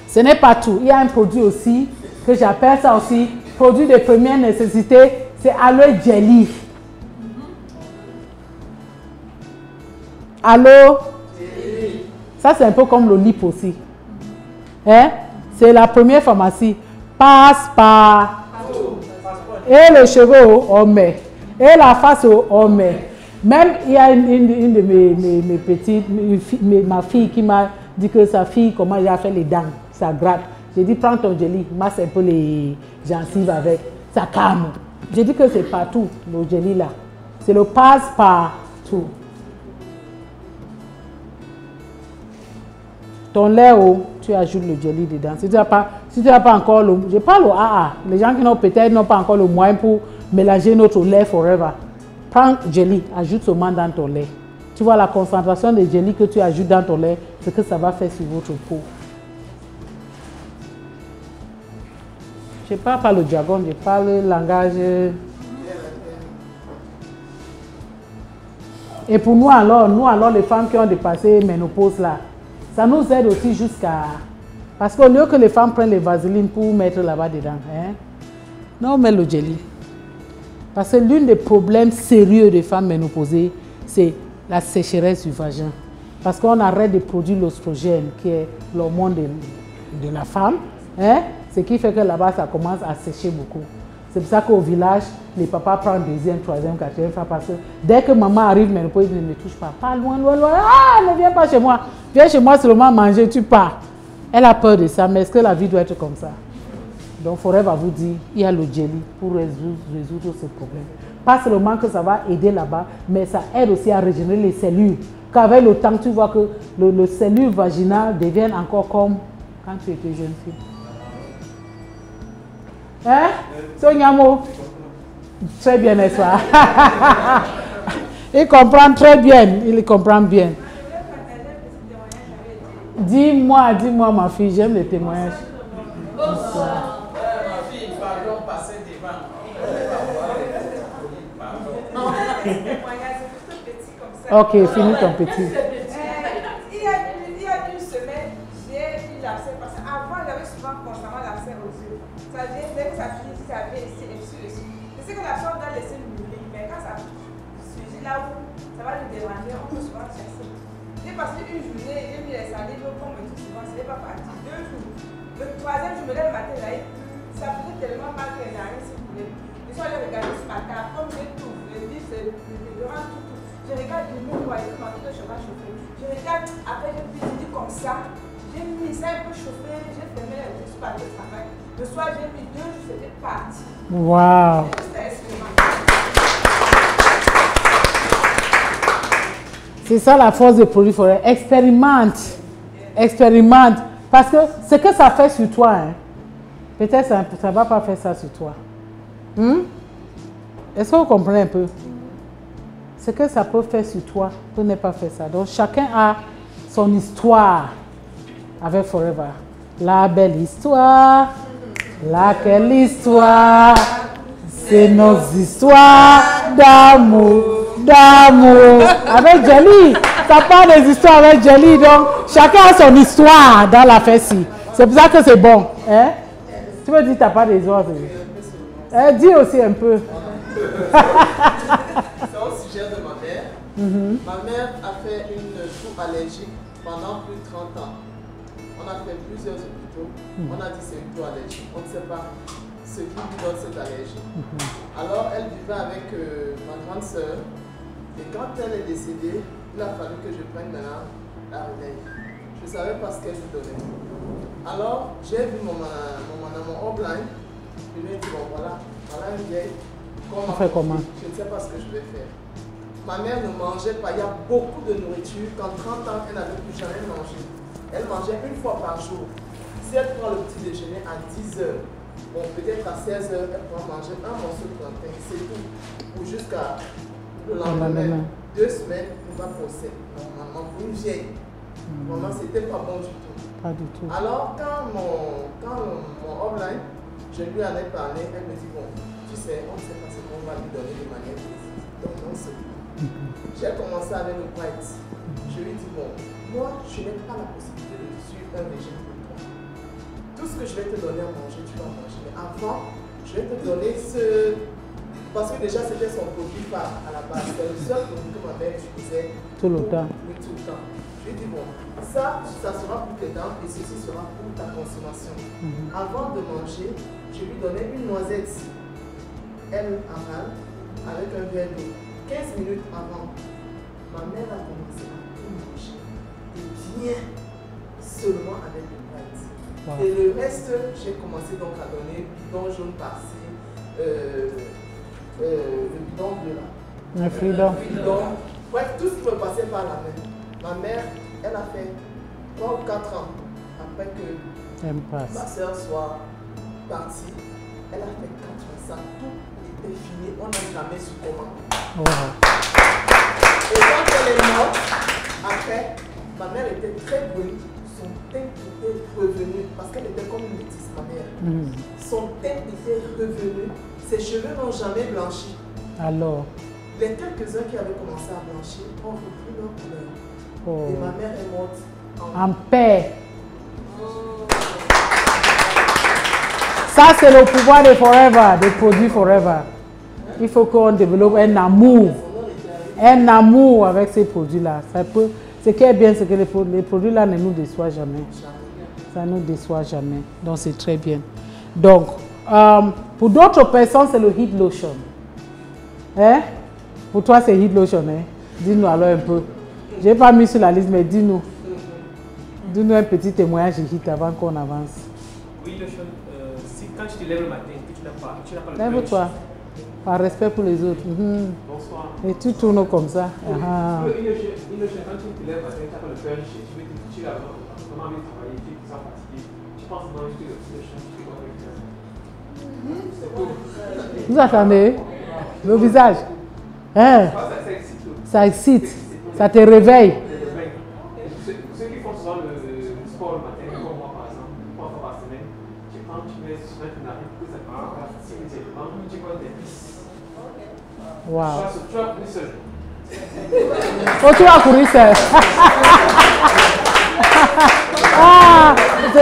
Ce n'est pas tout. Il y a un produit aussi, que j'appelle ça aussi, produit de première nécessité, c'est aloe jelly. Aloe jelly. Ça, c'est un peu comme le lip aussi. Hein? C'est la première pharmacie. Passe par. Et le cheveu, on met. Et la face, on met. Même, il y a une de mes petites, ma fille qui m'a dit que sa fille, comment elle a fait les dents, ça gratte. J'ai dit, prends ton jelly, masse un peu les gencives avec, ça calme. J'ai dit que c'est partout, le jelly là. C'est le passe-partout. Ton lait, tu ajoutes le jelly dedans. Si tu n'as pas encore le... Je parle au AA. Les gens qui n'ont peut-être n'ont pas encore le moyen pour mélanger notre lait forever. Prends jelly, ajoute seulement dans ton lait. Tu vois la concentration de jelly que tu ajoutes dans ton lait, ce que ça va faire sur votre peau. Je ne parle pas le jargon, je parle le langage. Et pour nous alors les femmes qui ont dépassé ménopause là, ça nous aide aussi jusqu'à... Parce qu'au lieu que les femmes prennent les vaselines pour mettre là-bas dedans, hein, non, on met le jelly. Parce que l'un des problèmes sérieux des femmes ménopausées, c'est la sécheresse du vagin. Parce qu'on arrête de produire l'oestrogène, qui est l'hormone de la femme, hein, ce qui fait que là-bas, ça commence à sécher beaucoup. C'est pour ça qu'au village, les papas prennent deuxième, troisième, quatrième fois parce que dès que maman arrive, mais le pauvre ne me touche pas. Pas loin, loin, loin. Ah, ne viens pas chez moi. Viens chez moi seulement manger, tu pars. Elle a peur de ça, mais est-ce que la vie doit être comme ça? Donc, Forever va vous dire, il y a le jelly pour résoudre ce problème. Pas seulement que ça va aider là-bas, mais ça aide aussi à régénérer les cellules. Qu'avec le temps, tu vois que le cellule vaginale devient encore comme quand tu étais jeune fille. Hein? Sonyamo? Très bien, n'est-ce pas? Il comprend très bien. Il comprend bien. Dis-moi, ma fille, j'aime les témoignages. Ma fille, pardon, passer devant. Ok, finis ton petit. Il y a une semaine, j'ai eu l'abcès parce qu'avant, j'avais souvent constamment l'abcès aux yeux. Ça vient, dès que ça finit, ça vient ici et dessus. Je sais que la chambre doit laisser mourir, mais quand ça surgit là où ça va nous déranger, on peut souvent chercher. J'ai passé une journée, j'ai mis les salives, comme on dit souvent, ce n'est pas parti. 2 jours. Le troisième, je me lève le matin, là, ça faisait tellement mal que j'ai rien si vous voulez. Je suis allée regarder ce matin, comme j'ai tout, le vis, le déodorant, tout. Je regarde du monde, je m'en de cheval chauffé. Je regarde, après j'ai dit comme ça, j'ai mis ça un peu chauffé, j'ai fermé les yeux, je suis partie au travail. Le soir, j'ai mis 2 jours, c'était parti. Waouh! C'est ça la force des produits forêts. Expérimente. Expérimente. Parce que ce que ça fait sur toi, hein, peut-être ça ne va pas faire ça sur toi. Est-ce que vous comprenez un peu? Ce que ça peut faire sur toi, peut ne pas faire ça. Donc chacun a son histoire avec Forever. La belle histoire, laquelle histoire, c'est nos histoires d'amour, d'amour. Avec Jelly, ça parle des histoires avec Jelly. Donc chacun a son histoire dans la fête-ci. C'est pour ça que c'est bon. Hein? Tu veux dire que tu n'as pas des histoires? Dis aussi un peu. C'est au sujet de ma mère. Ma mère a fait une toux allergique pendant plus de 30 ans. On a fait plusieurs hôpitaux. On a dit c'est une toux allergique. On ne sait pas ce qui lui donne cette allergie. Alors elle vivait avec ma grande soeur. Et quand elle est décédée, il a fallu que je prenne maintenant la relève. Je ne savais pas ce qu'elle lui donnait. Alors j'ai vu mon online. Je lui ai dit bon voilà une vieille. On fait comment? Je ne sais pas ce que je vais faire. Ma mère ne mangeait pas. Il y a beaucoup de nourriture. Qu'en 30 ans, elle n'avait plus jamais mangé. Elle mangeait une fois par jour. Si elle prend le petit déjeuner à 10 h, bon, peut-être à 16 h, elle pourra manger un morceau de plantain. C'est tout. Ou jusqu'à le lendemain. 2 semaines, on va procéder. Normalement, pour une vieille. Vraiment, c'était pas bon du tout. Pas du tout. Alors, quand mon offline, je lui en ai parlé, elle me dit bon, tu sais, on ne sait pas ce qu'on va lui donner de manière précise. Donc, on sait. J'ai commencé avec le bright. Je lui ai dit bon, moi, je n'ai pas la possibilité de suivre un régime pour toi. Tout ce que je vais te donner à manger, tu vas manger. Mais avant, je vais te donner ce. Parce que déjà, c'était son produit phare à la base. C'était le seul produit que ma mère utilisait tout le temps. Oui, tout le temps. Je lui ai dit bon, ça sera pour tes dents et ceci sera pour ta consommation. Avant de manger, je lui donnais une noisette, elle avale, avec un verre d'eau. 15 minutes avant, ma mère a commencé à tout manger. Et bien, seulement avec le pâte. Wow. Et le reste, j'ai commencé donc à donner bidon jaune par-ci, le bidon bleu là. Le freedom. Bref, tout ce qui me passait par la main. Ma mère, elle a fait 3 ou 4 ans après que ma soeur soit partie. Elle a fait 4 ans, ça tout était fini, on n'a jamais su comment. Wow. Et quand elle est morte, après, ma mère était très brune, son teint était revenu, parce qu'elle était comme une métisse, ma mère. Son teint était revenu, ses cheveux n'ont jamais blanchi. Alors, les quelques-uns qui avaient commencé à blanchir ont repris leur couleur. Oh. Et ma mère est morte en paix. Ça, c'est le pouvoir de Forever, des produits Forever. Il faut qu'on développe un amour avec ces produits-là. Ce qui est bien, c'est que les produits-là ne nous déçoivent jamais. Ça ne nous déçoit jamais. Donc, c'est très bien. Donc, Pour d'autres personnes, c'est le heat lotion. Hein? Pour toi, c'est heat lotion. Hein? Dis-nous alors un peu. Je n'ai pas mis sur la liste, mais dis-nous. Dis-nous un petit témoignage de heat avant qu'on avance. Oui, lotion, si quand tu te lèves le matin, tu n'as pas le lève-toi. Par respect pour les autres. Bonsoir. Et tu tournes comme ça. Oui. Une lotion, quand tu te lèves le matin, tu n'as pas le punch, tu as vraiment envie de travailler, tu es fatigué. Tu penses vraiment que le lotion, tu fais quoi avec ça? C'est cool. Vous attendez? Le visage. Hein? Ça excite. Ça te réveille. Ceux qui font souvent le sport le matin, comme moi par exemple, 3 fois par semaine, tu prends, tu mets sur une narine, que ça passe immédiatement, tu vois des pistes. Wow. Tu vas courir seul. Oh, tu vas courir seul. Ah,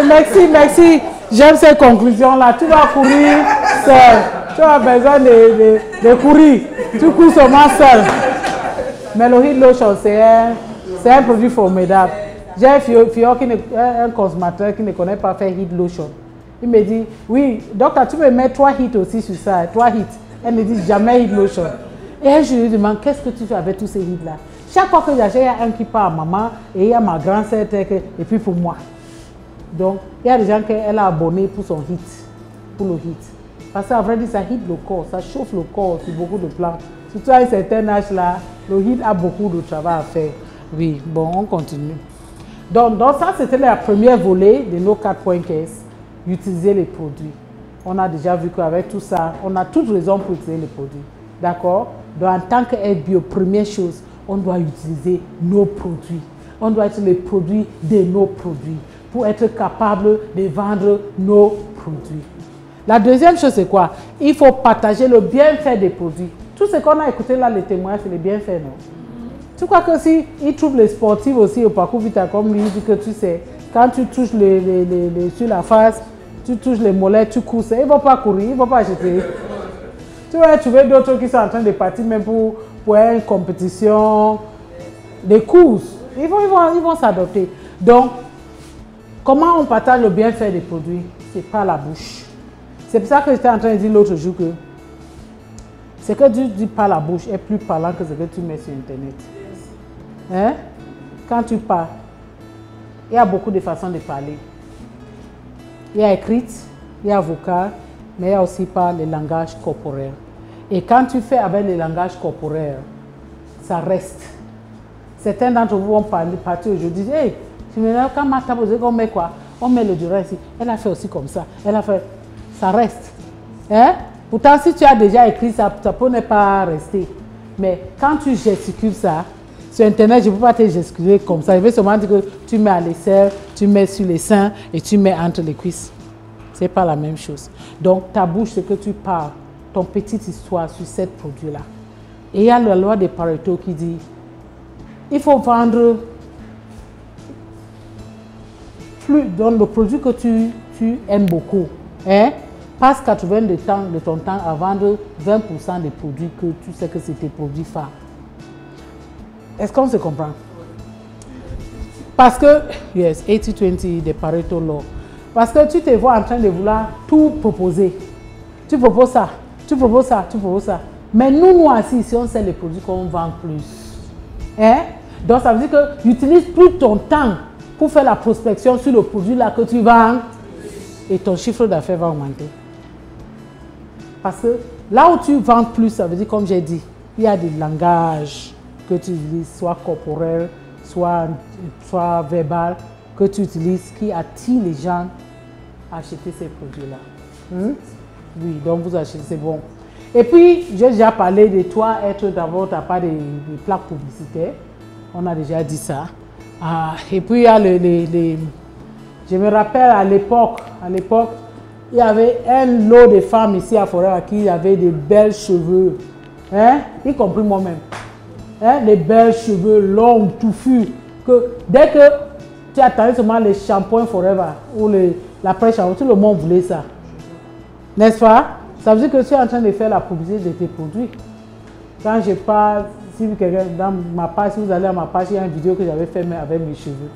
merci, merci. J'aime ces conclusions-là. Tu vas courir seul. Tu as besoin de courir. Tu cours seulement seul. Mais le heat lotion, c'est un produit formidable. J'ai un consommateur qui ne connaît pas faire heat lotion. Il me dit, oui, docteur, tu peux mettre 3 hits aussi sur ça, 3 hits. Elle me dit, jamais heat lotion. Et je lui demande, qu'est-ce que tu fais avec tous ces hits-là? Chaque fois que j'achète, il y a un qui part à maman et il y a ma grand-sœur et puis pour moi. Donc, il y a des gens qu'elle a abonné pour son hit, pour le hit. Parce qu'à vrai dire, ça hit le corps, ça chauffe le corps sur beaucoup de plans. Surtout à un certain âge là, le hit a beaucoup de travail à faire. Oui, bon, on continue. Donc ça, c'était la première volée de nos 4 points caisse, utiliser les produits. On a déjà vu qu'avec tout ça, on a toute raison pour utiliser les produits. D'accord? Donc en tant qu'aide bio, première chose, on doit utiliser nos produits. On doit utiliser les produits de nos produits pour être capable de vendre nos produits. La deuxième chose, c'est quoi? Il faut partager le bienfait des produits. Tout ce qu'on a écouté là, les témoignages, c'est les bienfaits, non? Tu crois que si ils trouvent les sportifs aussi au parcours Vita, comme lui, dit que tu sais, quand tu touches sur la face, tu touches les mollets, tu cours, ils ne vont pas courir, ils ne vont pas acheter. Tu vas trouver d'autres qui sont en train de partir même pour une compétition, des courses. Ils vont s'adopter. Donc, comment on partage le bienfait des produits? C'est par la bouche. C'est pour ça que j'étais en train de dire l'autre jour que ce que tu dis par la bouche est plus parlant que ce que tu mets sur Internet. Hein? Quand tu parles, il y a beaucoup de façons de parler. Il y a écrite, il y a vocal, mais il y a aussi par le langage corporel. Et quand tu fais avec le langage corporel, ça reste. Certains d'entre vous vont partir aujourd'hui, hey, tu me dis, quand ma table, on met quoi? On met le durant ici. Elle a fait aussi comme ça. Elle a fait. Ça reste. Hein? Pourtant, si tu as déjà écrit ça, ça peut ne pas rester. Mais quand tu gesticules ça, sur Internet, je ne peux pas te gesticuler comme ça. Je vais seulement dire que tu mets à l'aisselle, tu mets sur les seins et tu mets entre les cuisses. Ce n'est pas la même chose. Donc, ta bouche, c'est que tu parles, ton petite histoire sur ce produit-là. Et il y a la loi de Pareto qui dit, il faut vendre plus dans le produit que tu aimes beaucoup. Hein? Passe 80% de ton temps à vendre 20% des produits que tu sais que c'est tes produits phares. Est-ce qu'on se comprend? Parce que, yes, 80-20 de Pareto Law. Parce que tu te vois en train de vouloir tout proposer. Tu proposes ça, tu proposes ça, tu proposes ça. Mais nous assis ici, on sait les produits qu'on vend plus. Hein? Donc ça veut dire que tu n'utilises plus ton temps pour faire la prospection sur le produit là que tu vends et ton chiffre d'affaires va augmenter. Parce que là où tu vends plus, ça veut dire, comme j'ai dit, il y a des langages que tu utilises, soit corporel, soit verbal, que tu utilises qui attirent les gens à acheter ces produits-là. Oui, donc vous achetez, c'est bon. Et puis, j'ai déjà parlé de toi être d'abord, tu n'as pas de plaques publicitaires. On a déjà dit ça. Et puis, il y a je me rappelle à l'époque, il y avait un lot de femmes ici à Forever qui avaient des belles cheveux, hein? Y compris moi-même. Hein? Des belles cheveux longs, touffus, que dès que tu attendais seulement les shampoings Forever ou l'après-shampoing, tout le monde voulait ça. N'est-ce pas? Ça veut dire que tu es en train de faire la publicité de tes produits. Quand je parle, si quelqu'un dans ma page, si vous allez à ma page, il y a une vidéo que j'avais faite avec mes cheveux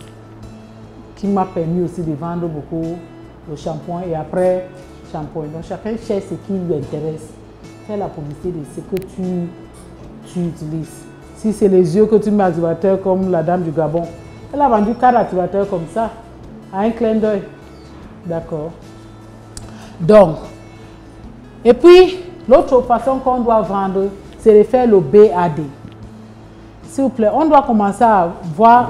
qui m'a permis aussi de vendre beaucoup le shampoing et après shampoing. Donc chacun cherche ce qui lui intéresse. Fais la publicité de ce que tu utilises. Si c'est les yeux que tu mets activateur comme la dame du Gabon, elle a vendu 4 activateurs comme ça, à un clin d'œil. D'accord. Donc, et puis, l'autre façon qu'on doit vendre, c'est de faire le BAD. S'il vous plaît, on doit commencer à voir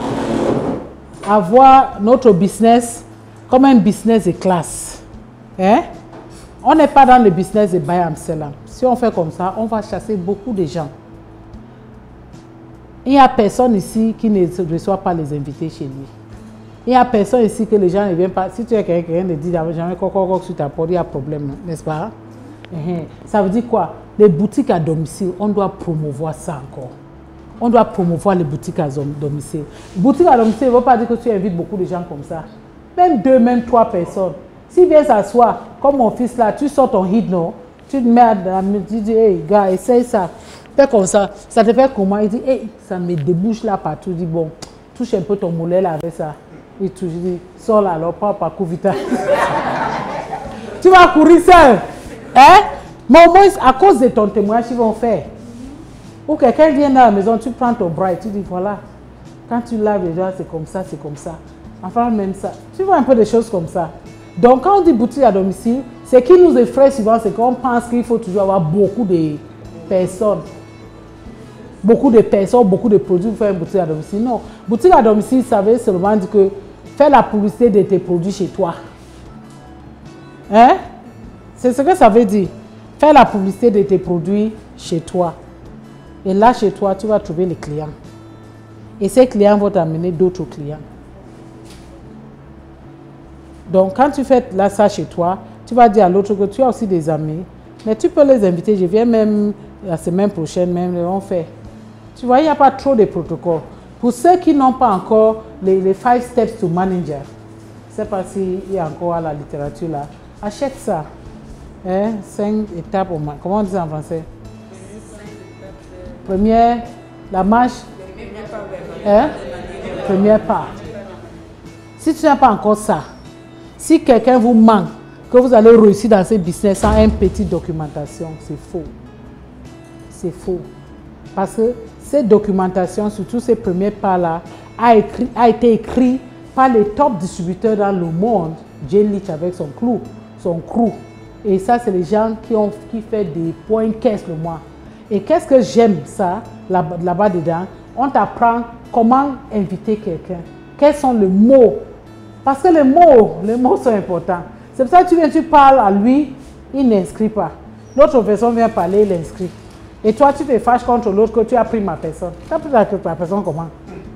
notre business comme un business de classe. Hein? On n'est pas dans le business de buy and sell. Si on fait comme ça, on va chasser beaucoup de gens. Il n'y a personne ici qui ne reçoit pas les invités chez lui. Il n'y a personne ici que les gens ne viennent pas. Si tu es quelqu'un qui dit jamais coco sur ta porte, il y a problème, n'est-ce pas? Ça veut dire quoi? Les boutiques à domicile, on doit promouvoir ça encore. On doit promouvoir les boutiques à domicile. Boutique à domicile ne veut pas dire que tu invites beaucoup de gens comme ça. Même 2, même 3 personnes. S'il vient s'asseoir, comme mon fils là, tu sors ton hit, non? Tu te mets à la main, tu dis, hey gars, essaye ça. Fais comme ça. Ça te fait comment? Il dit, hey, ça me débouche là partout. Il dit, bon, touche un peu ton mollet là avec ça. Il touche, il dit, sors là, alors pas cours vite. Tu vas courir seul. Hein? Mais au moins, à cause de ton témoignage, ils vont faire. Ou quelqu'un vient dans la maison, tu prends ton bras et tu dis, voilà, quand tu laves les doigts, c'est comme ça, c'est comme ça. Enfin, même ça. Tu vois un peu des choses comme ça. Donc, quand on dit boutique à domicile, ce qui nous effraie souvent, c'est qu'on pense qu'il faut toujours avoir beaucoup de personnes. Beaucoup de personnes, beaucoup de produits pour faire une boutique à domicile. Non, boutique à domicile, ça veut seulement dire que faire la publicité de tes produits chez toi. Hein? C'est ce que ça veut dire. Faire la publicité de tes produits chez toi. Et là, chez toi, tu vas trouver les clients. Et ces clients vont t'amener d'autres clients. Donc, quand tu fais là ça chez toi, tu vas dire à l'autre que tu as aussi des amis. Mais tu peux les inviter. Je viens même la semaine prochaine, même on fait. Tu vois, il n'y a pas trop de protocoles. Pour ceux qui n'ont pas encore les 5 steps to manager, je ne sais pas s'il y a encore à la littérature là, achète ça. Hein? 5 étapes au moins. Comment on dit ça en français? Première, la marche. Hein? Première part. Si tu n'as pas encore ça, si quelqu'un vous manque, que vous allez réussir dans ce business sans une petite documentation, c'est faux. C'est faux. Parce que cette documentation, surtout ces premières parts-là, a été écrite par les top distributeurs dans le monde. Jane Leach avec son crew. Et ça, c'est les gens qui font des points caisse le mois. Et qu'est-ce que j'aime ça, là-bas dedans? On t'apprend comment inviter quelqu'un. Quels sont les mots? Parce que les mots sont importants. C'est pour ça que tu parles à lui, il n'inscrit pas. L'autre personne vient parler, il inscrit. Et toi, tu te fâches contre l'autre que tu as pris ma personne. Tu as pris la personne comment?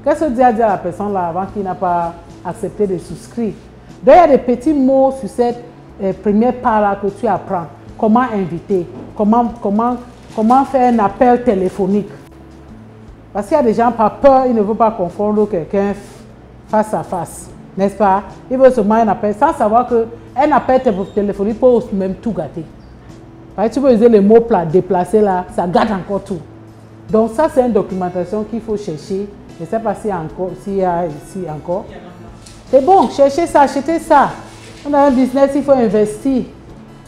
Qu'est-ce que tu as dit à la personne là avant qu'il n'a pas accepté de souscrire? Donc, il y a des petits mots sur cette première part là que tu apprends. Comment inviter? Comment faire un appel téléphonique? Parce qu'il y a des gens par peur, ils ne veulent pas confondre quelqu'un face à face. N'est-ce pas? Ils veulent seulement un appel sans savoir qu'un appel téléphonique peut même tout gâter. Parce que tu peux utiliser les mots plats, déplacer là, ça gâte encore tout. Donc ça, c'est une documentation qu'il faut chercher. Je ne sais pas s'il y a ici encore. C'est bon, cherchez ça, achetez ça. On a un business, il faut investir.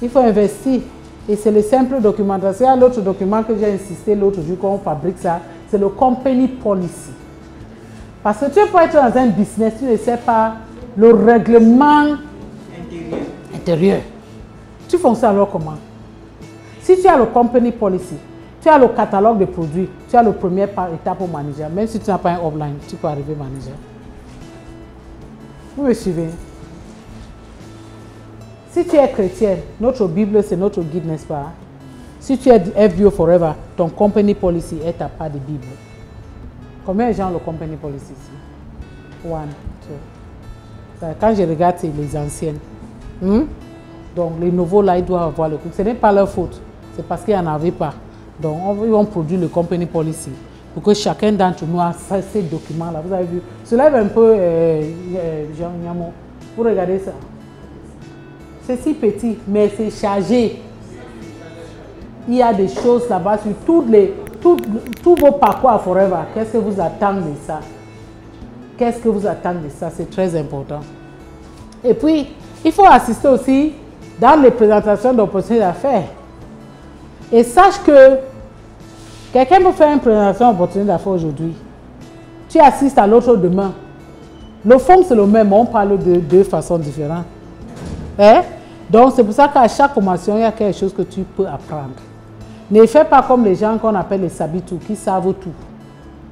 Il faut investir. Et c'est le simple documentation. Il y a l'autre document que j'ai insisté l'autre jour quand on fabrique ça, c'est le company policy. Parce que tu peux être dans un business, tu ne sais pas le règlement intérieur. Tu fonctionnes alors comment? Si tu as le company policy, tu as le catalogue de produits, tu as le premier étape au manager. Même si tu n'as pas un offline, tu peux arriver manager. Vous me suivez? Si tu es chrétien, notre Bible, c'est notre guide, n'est-ce pas? Si tu es FBO Forever, ton company policy est ta part de Bible. Combien de gens ont le company policy ici? 1, 2. Quand je regarde, c'est les anciennes. Donc, les nouveaux, là, ils doivent avoir le coup. Ce n'est pas leur faute. C'est parce qu'il n'y en avait pas. Donc, ils vont produire le company policy pour que chacun d'entre nous a ces documents-là. Vous avez vu? Se lève un peu, Jean Niamo. Vous regardez ça. C'est si petit, mais c'est chargé. Il y a des choses là-bas sur tous vos parcours à Forever. Qu'est-ce que vous attendez de ça? Qu'est-ce que vous attendez de ça? C'est très important. Et puis, il faut assister aussi dans les présentations d'opportunités d'affaires. Et sache que quelqu'un peut faire une présentation d'opportunité d'affaires aujourd'hui. Tu assistes à l'autre demain. Le fond, c'est le même, on parle de deux façons différentes. Hein? Donc, c'est pour ça qu'à chaque formation, il y a quelque chose que tu peux apprendre. Ne fais pas comme les gens qu'on appelle les sabitou, qui savent tout.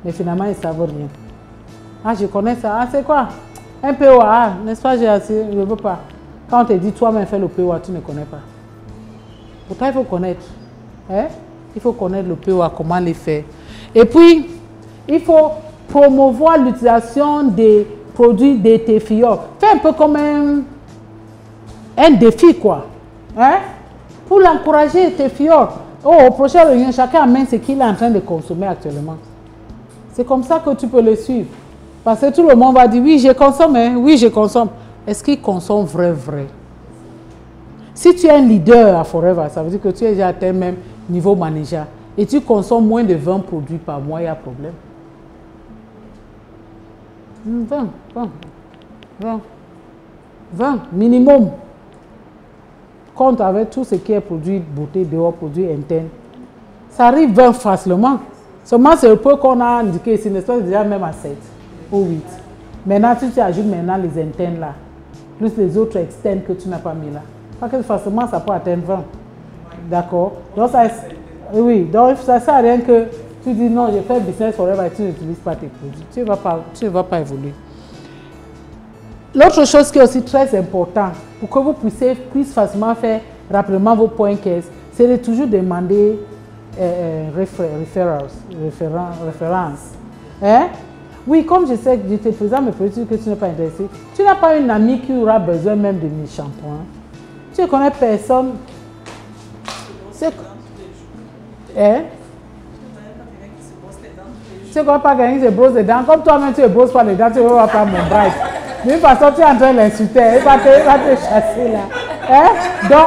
Mais finalement, ils ne savent rien. Ah, je connais ça. Ah, c'est quoi? Un POA, n'est-ce pas? Je ne veux pas. Quand on te dit, toi-même, fais le POA, tu ne connais pas. Pourtant, il faut connaître. Hein? Il faut connaître le POA, comment les faire. Et puis, il faut promouvoir l'utilisation des produits DTFIO. Fais un peu comme un défi, quoi. Hein? Pour l'encourager, TFIO. Oh, au prochain réunion, chacun amène ce qu'il est en train de consommer actuellement. C'est comme ça que tu peux le suivre. Parce que tout le monde va dire, oui, je consomme, hein? Oui, je consomme. Est-ce qu'il consomme vrai? Si tu es un leader à Forever, ça veut dire que tu es déjà atteint même niveau manager et tu consommes moins de 20 produits par mois, il y a problème. 20 minimum. Compte avec tout ce qui est produit beauté, dehors, produit interne. Ça arrive 20 facilement. Seulement, c'est le peu qu'on a indiqué ici, n'est-ce pas, déjà même à 7 ou 8. Maintenant, tu ajoutes maintenant les internes là, plus les autres externes que tu n'as pas mis là. Parce que forcément, ça peut atteindre 20. D'accord? Donc, oui, donc ça ne sert à rien que tu dis non, je fais business forever et tu n'utilises pas tes produits. Tu ne vas pas évoluer. L'autre chose qui est aussi très importante pour que vous puissiez facilement faire rapidement vos points caisse, c'est de toujours demander références. Hein? Oui, comme je sais que je te présente mes produits que tu n'es pas intéressé, tu n'as pas une amie qui aura besoin même de mes shampoings. Tu ne connais personne. Hein? Tu ne connais pas quelqu'un qui se brosse les dents. Comme toi-même, tu ne brosses pas les dents, tu ne vas pas mon bref. De toute façon, tu es en train de l'insulter. Il va te chasser là. Hein? Donc,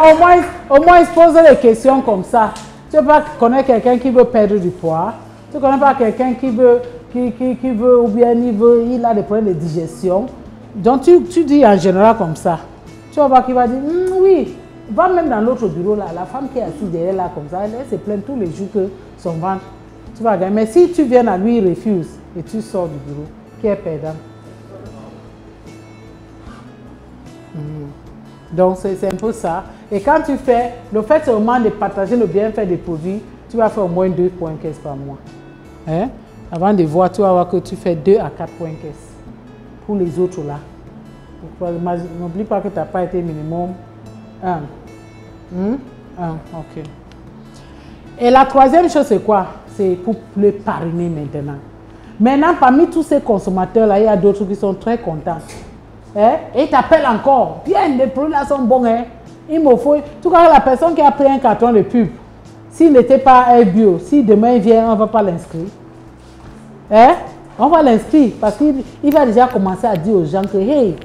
au moins, il se pose des questions comme ça. Tu ne peux pas connaître quelqu'un qui veut perdre du poids. Tu ne connais pas quelqu'un qui veut, ou bien il a des problèmes de digestion. Donc, tu dis en général comme ça. Tu vas voir qu'il va dire, oui, va même dans l'autre bureau là, la femme qui est assise derrière là comme ça, elle se plaint tous les jours que son ventre, tu vas gagner. Mais si tu viens à lui, il refuse et tu sors du bureau, qui est perdant? Donc c'est un peu ça. Et quand tu fais, le fait seulement de partager le bienfait des produits, tu vas faire au moins 2 points caisse par mois. Hein? Avant de voir, tu vas voir que tu fais 2 à 4 points caisse pour les autres là. N'oublie pas que tu n'as pas été minimum 1. 1, ok. Et la troisième chose, c'est quoi? C'est pour le parrainer maintenant. Maintenant, parmi tous ces consommateurs-là, il y a d'autres qui sont très contents. Hein? Et ils t'appellent encore. Bien, les produits là sont bons. Hein? Il me faut. En tout cas, la personne qui a pris un carton de pub, s'il n'était pas un bio, si demain il vient, on ne va pas l'inscrire. Hein? On va l'inscrire parce qu'il va déjà commencer à dire aux gens que, hey,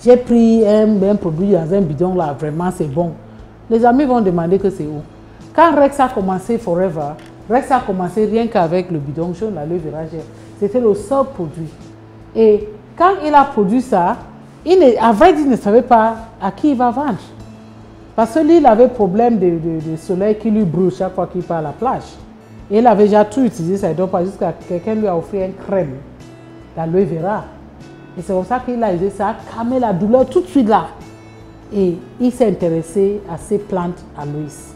j'ai pris un produit dans un bidon là, vraiment c'est bon. Les amis vont demander que c'est où. Quand Rex a commencé Forever, Rex a commencé rien qu'avec le bidon jaune, la levée viragère. C'était le seul produit. Et quand il a produit ça, à vrai dire, il ne savait pas à qui il va vendre. Parce que lui, il avait problème de soleil qui lui brûle chaque fois qu'il part à la plage. Et il avait déjà tout utilisé, ça ne doit pas jusqu'à quelqu'un lui a offert une crème d'aloe vera. Et c'est comme ça qu'il a usé ça, calmé la douleur tout de suite là. Et il s'est intéressé à ces plantes aloïs.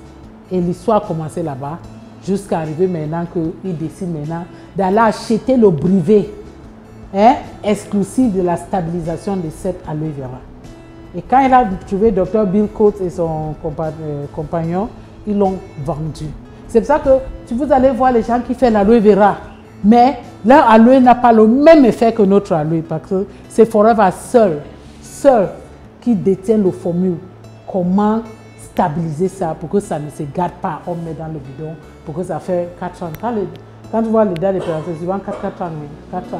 Et l'histoire a commencé là-bas, jusqu'à arriver maintenant qu'il décide maintenant d'aller acheter le brevet exclusif de la stabilisation de cette aloe vera. Et quand il a trouvé Dr. Bill Coates et son compagnon, ils l'ont vendu. C'est pour ça que vous allez voir les gens qui font l'aloe vera. Mais leur aloe n'a pas le même effet que notre aloe parce que c'est Forever seul qui détient le formule. Comment stabiliser ça pour que ça ne se gâte pas, on met dans le bidon pour que ça fait 4 ans. Quand tu vois les dates de période, souvent 4 ans, 4 ans.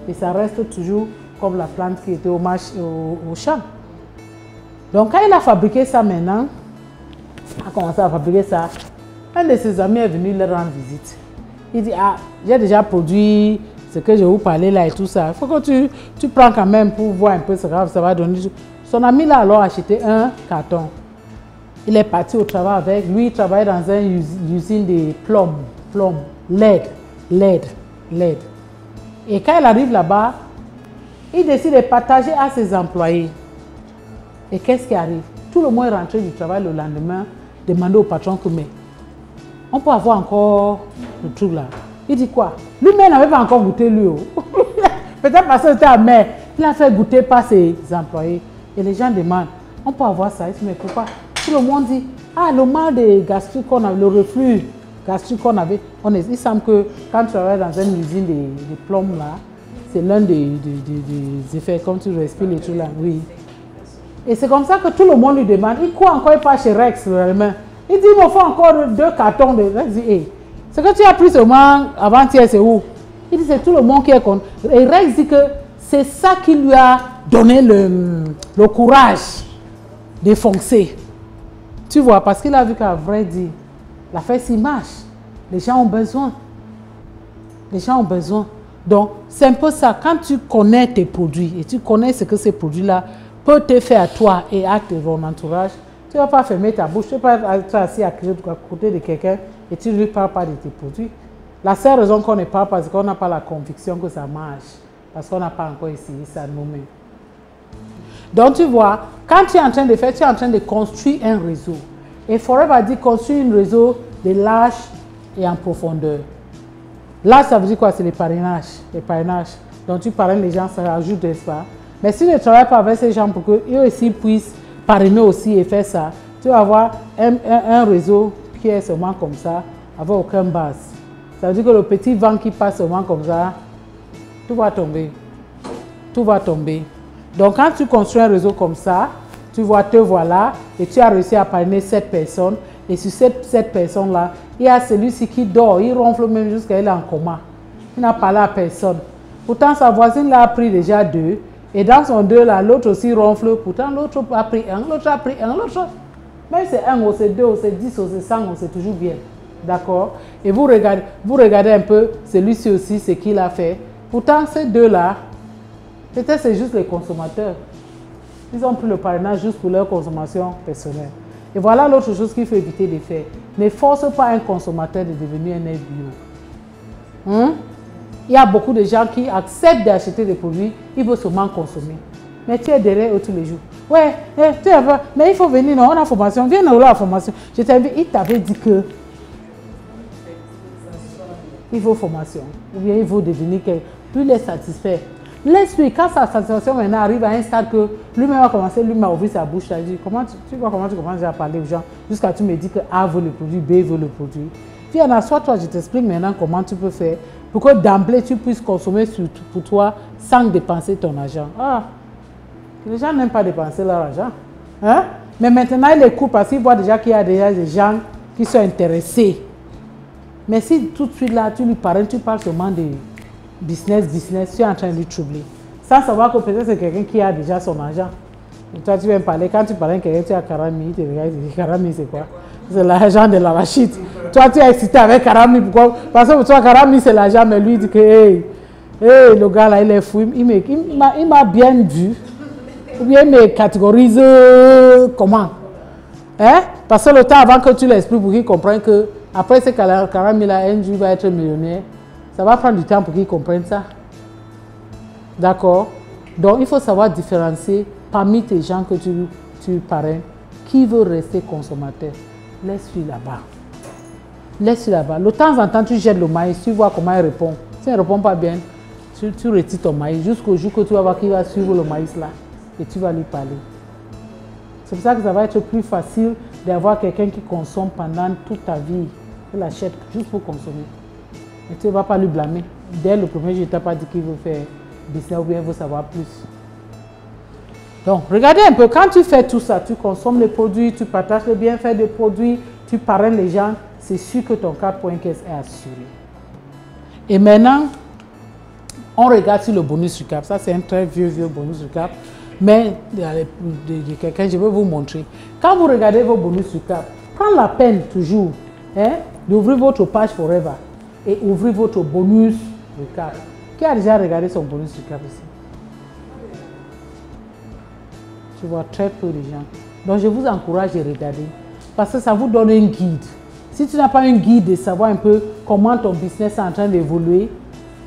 Et ça reste toujours comme la plante qui était au champ. Donc quand il a fabriqué ça maintenant, a commencé à fabriquer ça, un de ses amis est venu leur rendre visite. Il dit, ah, j'ai déjà produit ce que je vous parlais là et tout ça. Il faut que tu prends quand même pour voir un peu ce que ça va donner. Son ami là alors a acheté un carton. Il est parti au travail avec. Lui, il travaillait dans une usine de plomb, LED. Et quand il arrive là-bas, il décide de partager à ses employés. Et qu'est-ce qui arrive? Tout le monde est rentré du travail le lendemain, demander au patron que mais on peut avoir encore le truc là. Il dit quoi? Lui-même n'avait pas encore goûté lui. Peut-être parce que c'était amer. Il a fait goûter par ses employés. Et les gens demandent, on peut avoir ça? Il dit, mais pourquoi? Tout le monde dit, ah, le mal de gastrique qu'on avait, le reflux gastrique qu'on avait, il semble que quand tu travailles dans une usine de plomb là, c'est l'un des effets, comme tu respires les trucs là, oui. Et c'est comme ça que tout le monde lui demande, il court encore, il part chez Rex le lendemain. Il dit, il me faut encore 2 cartons de Rex. Il dit, hey, ce que tu as pris seulement avant-hier, c'est où? Il dit, c'est tout le monde qui est contre. Et Rex dit que c'est ça qui lui a donné le courage de foncer. Tu vois, parce qu'il a vu qu'à vrai dire, la fête s'y marche. Les gens ont besoin. Les gens ont besoin. Donc, c'est un peu ça. Quand tu connais tes produits et tu connais ce que ces produits-là peuvent te faire à toi et à ton entourage, tu ne vas pas fermer ta bouche. Tu ne vas pas être assis à côté de quelqu'un et tu ne lui parles pas de tes produits. La seule raison qu'on ne parle pas, c'est qu'on n'a pas la conviction que ça marche. Parce qu'on n'a pas encore essayé ça nous-mêmes. Donc, tu vois, quand tu es en train de faire, tu es en train de construire un réseau. Et Forever dit construire un réseau de large et en profondeur. Là, ça veut dire quoi? C'est les parrainages. Les parrainages. Donc, tu parraines les gens, ça ajoute, n'est-ce pas? Mais si tu ne travailles pas avec ces gens pour qu'eux aussi puissent parrainer aussi et faire ça, tu vas avoir un réseau qui est seulement comme ça, avec aucune base. Ça veut dire que le petit vent qui passe seulement comme ça, tout va tomber. Tout va tomber. Donc, quand tu construis un réseau comme ça, tu vois, te voilà, et tu as réussi à parrainer 7 personnes. Et sur cette personne-là, il y a celui-ci qui dort, il ronfle même jusqu'à il est en coma. Il n'a parlé à personne. Pourtant, sa voisine l'a pris déjà 2. Et dans son 2 là, l'autre aussi ronfle. Pourtant, l'autre a pris 1, l'autre a pris 1, l'autre. Même c'est 1, ou c'est 2, ou c'est 10, ou c'est 100, c'est toujours bien. D'accord? Et vous regardez un peu celui-ci aussi, ce qu'il a fait. Pourtant, ces 2 là, peut-être c'est juste les consommateurs. Ils ont pris le parrainage juste pour leur consommation personnelle. Et voilà l'autre chose qu'il faut éviter de faire. Ne force pas un consommateur de devenir un bio. Il y a beaucoup de gens qui acceptent d'acheter des produits, ils veulent seulement consommer. Mais tu es derrière eux tous les jours. Ouais, tu es pas, mais il faut venir, non, on a formation. Viens nous la formation. Je t'invite, il t'avait dit que il faut formation. Ou bien il faut devenir quelqu'un. Plus il est satisfait. Laisse-lui, quand sa satisfaction maintenant arrive à un stade que lui-même a commencé, lui m'a ouvert sa bouche, il a dit, tu vois comment tu commences à parler aux gens jusqu'à tu me dis que A veut le produit, B veut le produit. Puis en assois toi, je t'explique maintenant comment tu peux faire pour que d'emblée tu puisses consommer pour toi sans dépenser ton argent. Ah, les gens n'aiment pas dépenser leur argent. Hein? Mais maintenant, ils écoutent parce qu'ils voient déjà qu'il y a déjà des gens qui sont intéressés. Mais si tout de suite là, tu lui parles, tu parles seulement de business, tu es en train de lui troubler. Sans savoir que peut-être c'est quelqu'un qui a déjà son argent. Et toi, tu viens me parler, quand tu parles à quelqu'un, tu as 40 000, tu te regardes, 40 000 c'est quoi? C'est l'argent de l'arachide. Toi, tu es excité avec 40 000, pourquoi? Parce que pour toi, 40 000 c'est l'argent, mais lui il dit que, hey, le gars là, il est fou, il m'a bien vu. Ou bien il me catégorise comment? Hein? Parce que le temps avant que tu l'expliques pour qu'il comprenne que, après ces 40 000 là, un jour il va être millionnaire. Ça va prendre du temps pour qu'ils comprennent ça. D'accord? Donc, il faut savoir différencier parmi tes gens que tu parraines qui veut rester consommateur. Laisse-lui là-bas. Laisse-lui là-bas. De temps en temps, tu jettes le maïs, tu vois comment il répond. Si il ne répond pas bien, tu retires ton maïs jusqu'au jour que tu vas voir qu'il va suivre le maïs là et tu vas lui parler. C'est pour ça que ça va être plus facile d'avoir quelqu'un qui consomme pendant toute ta vie. Il achète juste pour consommer. Et tu ne vas pas lui blâmer. Dès le premier jour, je ne t'ai pas dit qu'il veut faire business ou bien il veut savoir plus. Donc, regardez un peu, quand tu fais tout ça, tu consommes les produits, tu partages les bienfaits des produits, tu parraines les gens, c'est sûr que ton 4.15 est assuré. Et maintenant, on regarde sur le bonus recap. Ça, c'est un très vieux bonus recap. Mais de quelqu'un, je vais vous montrer. Quand vous regardez vos bonus recap, prends la peine toujours d'ouvrir votre page Forever et ouvrir votre bonus recap. Qui a déjà regardé son bonus recap ici? Tu vois très peu de gens. Donc je vous encourage à regarder. parce que ça vous donne un guide. Si tu n'as pas un guide de savoir un peu comment ton business est en train d'évoluer,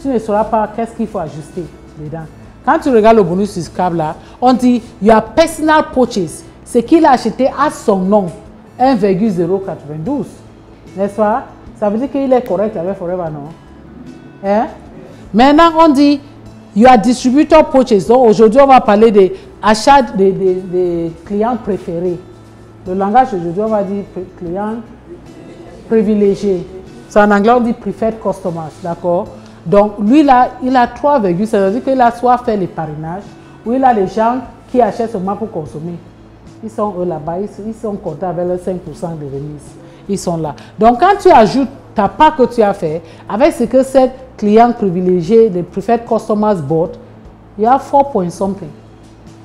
tu ne sauras pas qu'est-ce qu'il faut ajuster dedans. Quand tu regardes le bonus fiscal là, on dit your personal purchase, ce qu'il a acheté à son nom, 1,092. N'est-ce pas? Ça veut dire qu'il est correct avec Forever, non? Hein? Maintenant, on dit your distributor purchase. Donc aujourd'hui, on va parler des achats des clients préférés. Le langage aujourd'hui, on va dire clients privilégiés. C'est en anglais, on dit preferred customers, d'accord? Donc lui là, il a 3, ça veut dire qu'il a soit fait les parrainages, ou il a les gens qui achètent seulement pour consommer. Ils sont eux là-bas, ils sont contents avec leurs 5% de remise. Ils sont là. Donc quand tu ajoutes ta part que tu as fait, avec ce que ces clients privilégiés, les preferred customers bought, il y a 4 point something.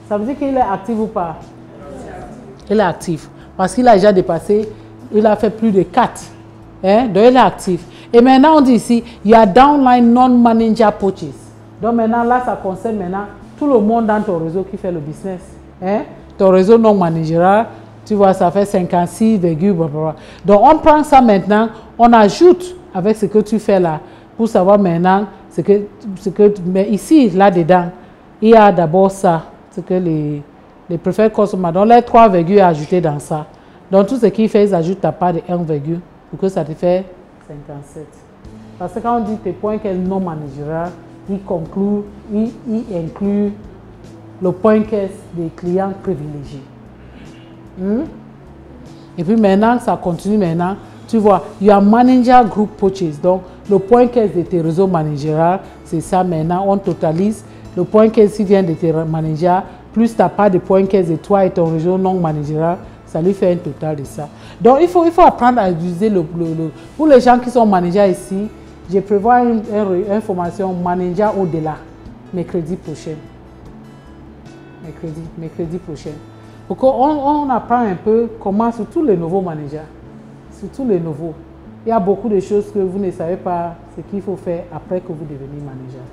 Ça veut dire qu'il est actif ou pas? Il est actif. Parce qu'il a déjà dépassé, il a fait plus de 4. Hein? Donc il est actif. Et maintenant on dit ici, il y a downline non-manager purchase. Donc maintenant là, ça concerne maintenant tout le monde dans ton réseau qui fait le business. Hein? Ton réseau non-managérial, tu vois, ça fait 56, blablabla. Donc on prend ça maintenant, on ajoute avec ce que tu fais là, pour savoir maintenant mais ici, là-dedans, il y a d'abord ça, ce que les preferred customers, donc les 3 virgules ajoutés dans ça. Donc tout ce qu'il fait, ils ajoutent ta part de 1 virgule pour que ça te fait 57. Parce que quand on dit tes points qu'elle non managérial, il inclut le point caisse des clients privilégiés. Et puis maintenant, ça continue maintenant. Tu vois, il y a manager group purchase. Donc, le point caisse de tes réseaux managériaux, c'est ça maintenant. On totalise le point caisse qui vient de tes managers, plus ta part de point caisse de toi et ton réseau non managérial, ça lui fait un total de ça. Donc, il faut apprendre à utiliser pour les gens qui sont managers ici, je prévois une formation manager au-delà, mercredi prochain. Mercredi prochain. Pour qu'on apprend un peu comment, surtout les nouveaux managers, surtout les nouveaux, il y a beaucoup de choses que vous ne savez pas ce qu'il faut faire après que vous devenez manager.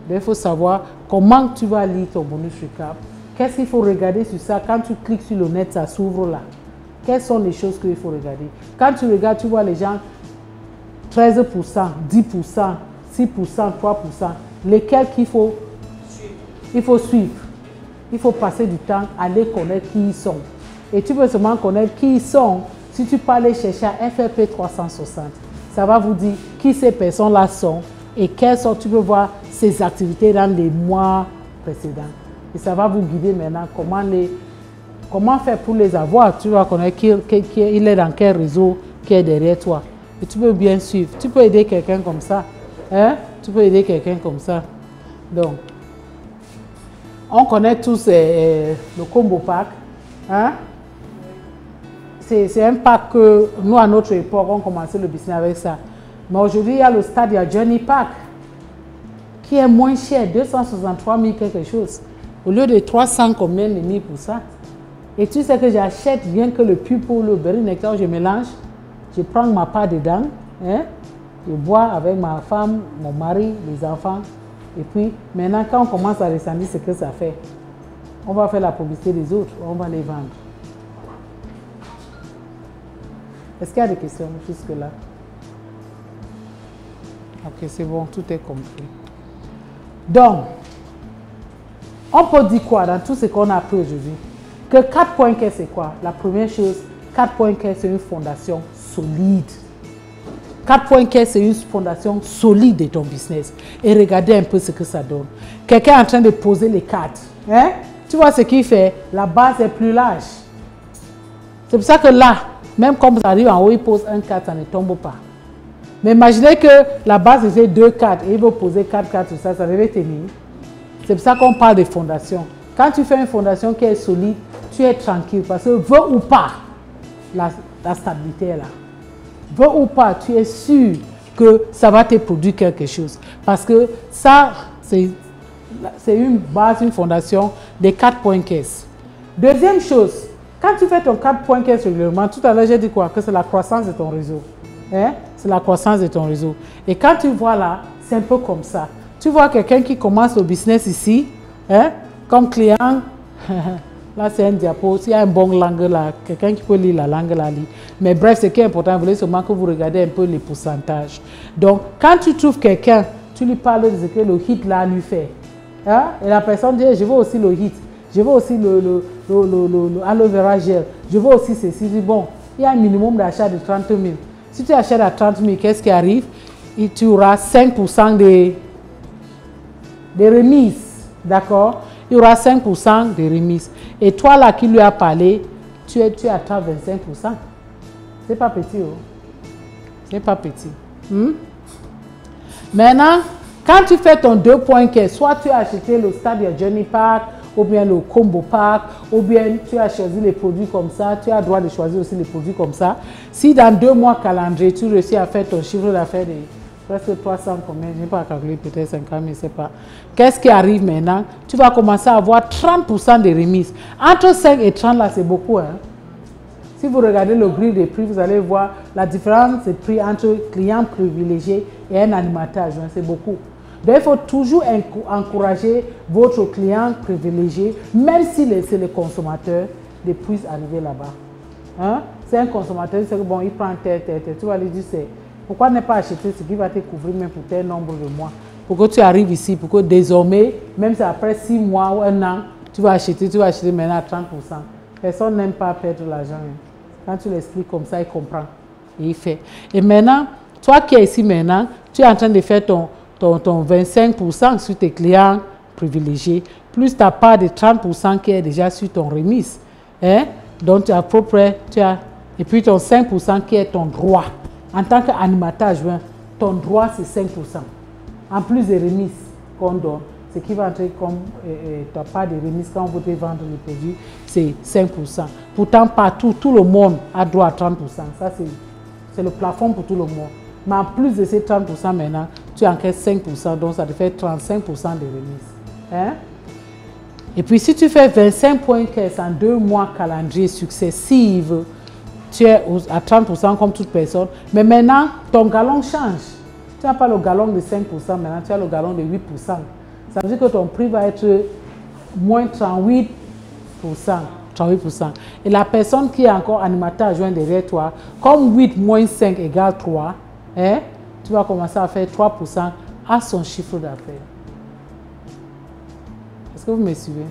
Donc, il faut savoir comment tu vas lire ton bonus recap. Qu'est-ce qu'il faut regarder sur ça? Quand tu cliques sur le net, ça s'ouvre là. Quelles sont les choses qu'il faut regarder? Quand tu regardes, tu vois les gens 13%, 10%, 6%, 3%. Lesquels qu'il faut suivre? Il faut suivre. Il faut passer du temps à les connaître qui ils sont. Et tu peux seulement connaître qui ils sont si tu peux aller chercher à FRP 360. Ça va vous dire qui ces personnes-là sont et quelles sont, tu peux voir ces activités dans les mois précédents. Et ça va vous guider maintenant comment faire pour les avoir. Tu vas connaître qui il est dans quel réseau qui est derrière toi. Et tu peux bien suivre. Tu peux aider quelqu'un comme ça. Hein? Tu peux aider quelqu'un comme ça. Donc, on connaît tous le combo pack. Hein? C'est un pack que nous, à notre époque, on commençait le business avec ça. Mais aujourd'hui, il y a le Stadia Journey Pack qui est moins cher, 263 000 quelque chose. Au lieu de 300 combien de mille pour ça. Et tu sais que j'achète rien que le pulpe pour le berry nectar, je mélange, je prends ma part dedans, hein? Je bois avec ma femme, mon mari, les enfants. Et puis, maintenant, quand on commence à ressentir ce que ça fait, on va faire la publicité des autres, on va les vendre. Est-ce qu'il y a des questions jusque-là? Ok, c'est bon, tout est compris. Donc, on peut dire quoi dans tout ce qu'on a appris aujourd'hui? Que 4 points caisse, c'est quoi? La première chose, 4 points caisse, c'est une fondation solide. 4 points caisse, c'est une fondation solide de ton business. Et regardez un peu ce que ça donne. Quelqu'un est en train de poser les cartes. Hein? Tu vois ce qu'il fait? La base est plus large. C'est pour ça que là, même quand ça arrive en haut, il pose un 4, ça ne tombe pas. Mais imaginez que la base était 2 cartes et il veut poser 4 cartes sur ça, ça devait tenir. C'est pour ça qu'on parle de fondation. Quand tu fais une fondation qui est solide, tu es tranquille parce que veux ou pas, la stabilité est là. Veux ou pas, tu es sûr que ça va te produire quelque chose. Parce que ça, c'est une base, une fondation des 4 points caisse. Deuxième chose, quand tu fais ton 4 points caisse régulièrement, tout à l'heure j'ai dit quoi? Que c'est la croissance de ton réseau. Hein? C'est la croissance de ton réseau. Et quand tu vois là, c'est un peu comme ça. Tu vois quelqu'un qui commence le business ici, hein? Comme client, Là, c'est un diapo. S'il y a un bon langue là, quelqu'un qui peut lire la langue là, lit. Mais bref, ce qui est important, vous voulez seulement que vous regardez un peu les pourcentages. Donc, quand tu trouves quelqu'un, tu lui parles de ce que le hit là lui fait. Hein? Et la personne dit, je veux aussi le hit. Je veux aussi le aloe vera gel. Je veux aussi ceci. Dis, bon, il y a un minimum d'achat de 30 000. Si tu achètes à 30 000, qu'est-ce qui arrive? Et tu auras 5% de remise. D'accord? Il y aura 5% de remise. Et toi, là, qui lui a parlé, tu attends 25%. C'est pas petit, oh. C'est pas petit. Maintenant, quand tu fais ton 2 points caisse, soit tu as acheté le Stadia Journey Pack, ou bien le Combo Pack, ou bien tu as choisi les produits comme ça, tu as le droit de choisir aussi les produits comme ça. Si dans 2 mois calendrier, tu réussis à faire ton chiffre d'affaires de presque 300 combien, je n'ai pas calculé, peut-être 50 000, je ne sais pas. Qu'est-ce qui arrive maintenant? Tu vas commencer à avoir 30% de remise. Entre 5 et 30, là, c'est beaucoup. Hein? Si vous regardez le grille des prix, vous allez voir la différence de prix entre client privilégié et un animateur adjoint. C'est beaucoup. Donc, il faut toujours encourager votre client privilégié, même si c'est le consommateur, de puisse arriver là-bas. Hein? C'est un consommateur, c'est que bon, il prend tel. Tu vas lui dire, pourquoi ne pas acheter ce qui va te couvrir même pour tel nombre de mois? Pour que tu arrives ici, pour que désormais, même si après 6 mois ou 1 an, tu vas acheter maintenant à 30%. Personne n'aime pas perdre l'argent. Hein. Quand tu l'expliques comme ça, il comprend. Et il fait. Et maintenant, toi qui es ici maintenant, tu es en train de faire ton 25% sur tes clients privilégiés, plus ta part de 30% qui est déjà sur ton remise. Hein? Donc, tu as et puis ton 5% qui est ton droit. En tant qu'animateur adjoint, ton droit, c'est 5%. En plus des remises qu'on donne, ce qui va entrer comme ta part de remise quand vous devez vendre les produits, c'est 5%. Pourtant, partout, tout le monde a droit à 30%. Ça, c'est le plafond pour tout le monde. Mais en plus de ces 30% maintenant, tu encaisses 5%, donc ça te fait 35% de remise. Hein? Et puis, si tu fais 25 points caisse en 2 mois calendrier successifs, tu es à 30% comme toute personne. Mais maintenant, ton galon change. Tu n'as pas le galon de 5%, maintenant tu as le galon de 8%. Ça veut dire que ton prix va être moins 38%. 38%. Et la personne qui est encore animateur adjoint derrière toi, comme 8 moins 5 égale 3, hein, tu vas commencer à faire 3% à son chiffre d'affaires. Est-ce que vous me suivez?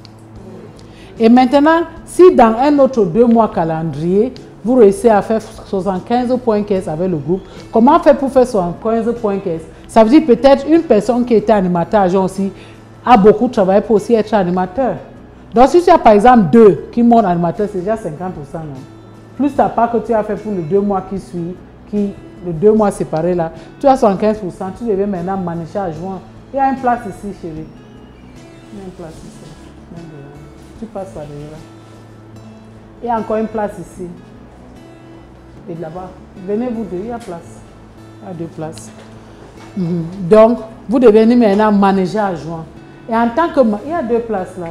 Et maintenant, si dans un autre 2 mois calendrier, vous réussissez à faire 75 points caisse avec le groupe, comment faire pour faire 75 points caisse? Ça veut dire peut-être une personne qui était animateur agent aussi a beaucoup travaillé pour aussi être animateur. Donc si tu as par exemple 2 qui montent animateur, c'est déjà 50%. Non? Plus ta part que tu as fait pour les 2 mois qui suivent, les 2 mois séparés là, tu as 75%, tu deviens maintenant manager adjoint. Il y a une place ici, chérie. Il y a une place ici. Tu passes par derrière. Il y a encore une place ici. Et là-bas. Venez vous deux, il y a place. Il y a 2 places. Donc, vous devenez maintenant manager adjoint. Et en tant que... Il y a 2 places là.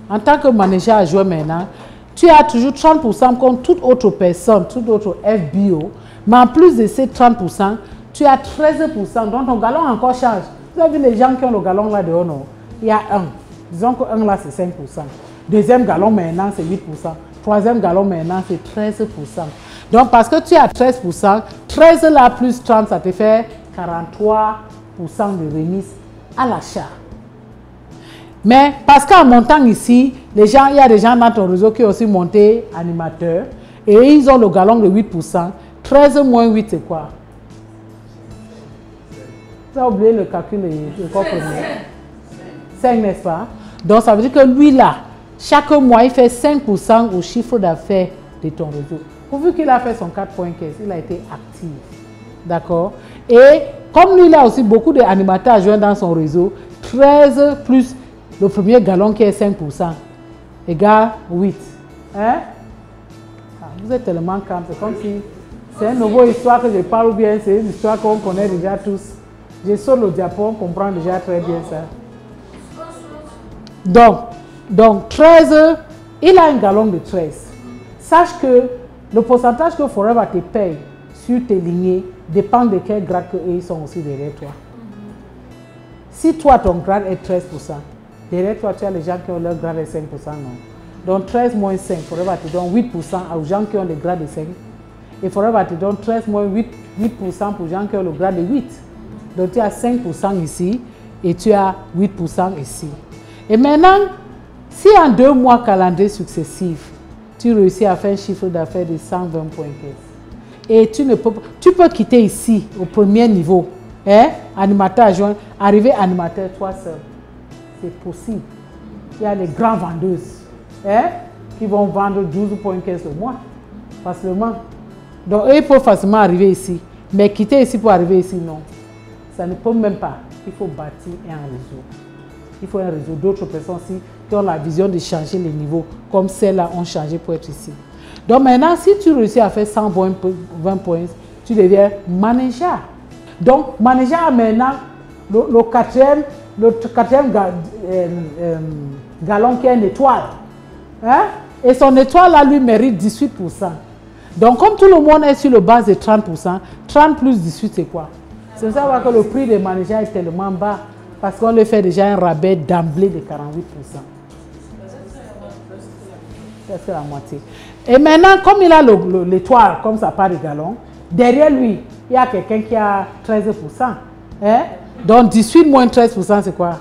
En tant que manager adjoint maintenant, tu as toujours 30% comme toute autre personne, toute autre FBO. Mais en plus de ces 30%, tu as 13%. Donc, ton galon encore change. Vous avez vu les gens qui ont le galon là dehors, non? Il y a 1. Disons que 1 là, c'est 5%. Deuxième galon maintenant, c'est 8%. Troisième galon maintenant, c'est 13%. Donc, parce que tu as 13%, 13 là plus 30, ça te fait 43% de remise à l'achat. Mais parce qu'en montant ici, il y a des gens dans ton réseau qui ont aussi monté animateur et ils ont le galon de 8%. 13 moins 8, c'est quoi? Tu as oublié le calcul de quoi premier? 5, n'est-ce pas? Donc, ça veut dire que lui là, chaque mois, il fait 5% au chiffre d'affaires de ton réseau. Vu qu'il a fait son 4 points caisse, il a été actif. D'accord? Et comme lui, il a aussi beaucoup d'animateurs adjoints dans son réseau, 13 plus le premier galon qui est 5% égale 8. Hein? Ah, vous êtes tellement calme, c'est comme si c'est une nouvelle histoire que je parle bien, c'est une histoire qu'on connaît déjà tous. Je saute le diapo, on comprend déjà très bien ça. Donc 13, il a un galon de 13. Sache que le pourcentage que Forever te paye sur tes lignées dépend de quel grade que ils sont aussi derrière toi. Si toi, ton grade est 13%, derrière toi, tu as les gens qui ont leur grade est 5%, non. Donc 13 moins 5, Forever te donne 8% aux gens qui ont le grade de 5. Et Forever te donne 13 moins 8% pour les gens qui ont le grade de 8. Donc tu as 5% ici et tu as 8% ici. Et maintenant, si en 2 mois calendrier successifs, tu réussis à faire un chiffre d'affaires de 120 points et tu peux quitter ici au premier niveau, hein, animateur adjoint, arriver animateur toi seul. C'est possible. Il y a les grands vendeuses, hein, qui vont vendre 12 points le mois, facilement. Donc eux, ils peuvent facilement arriver ici. Mais quitter ici pour arriver ici, non. Ça ne peut même pas. Il faut bâtir un réseau. Il faut un réseau d'autres personnes aussi qui ont la vision de changer les niveaux, comme celles-là ont changé pour être ici. Donc maintenant, si tu réussis à faire 120 points, tu deviens manager. Donc, manager maintenant, le quatrième galon qui est une étoile. Hein? Et son étoile là, lui, mérite 18%. Donc, comme tout le monde est sur le base de 30%, 30 plus 18, c'est quoi? C'est ça que le prix des managers est tellement bas, parce qu'on lui fait déjà un rabais d'emblée de 48%. C'est la moitié. Et maintenant, comme il a l'étoile, comme ça part de galon, derrière lui, il y a quelqu'un qui a 13%. Hein? Donc 18 moins 13%, c'est quoi?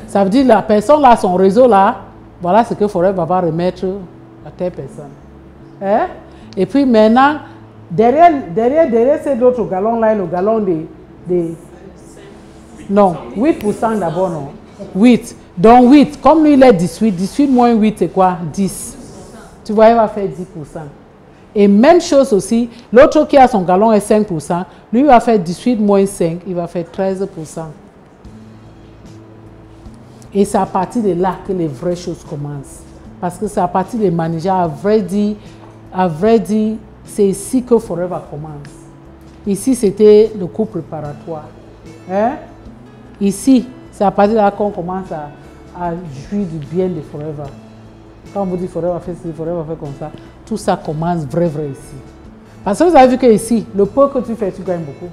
Ça veut dire que la personne là, son réseau là, voilà ce que Forever va remettre à telle personne. Hein? Et puis maintenant, derrière ces autres galons là, le galon non, 8% d'abord, non. 8. Donc 8, comme lui il est 18, 18 moins 8 c'est quoi? 10. Tu vois, il va faire 10%. Et même chose aussi, l'autre qui a son galon est 5%, lui il va faire 18 moins 5, il va faire 13%. Et c'est à partir de là que les vraies choses commencent. Parce que c'est à partir des managers, à vrai dire, c'est ici que Forever commence. Ici, c'était le cours préparatoire. Hein? Ici, c'est à partir de là qu'on commence à jouir du bien de Forever. Quand on vous dit Forever fait ci, Forever fait comme ça, tout ça commence vrai ici. Parce que vous avez vu que ici, le peu que tu fais, tu gagnes beaucoup.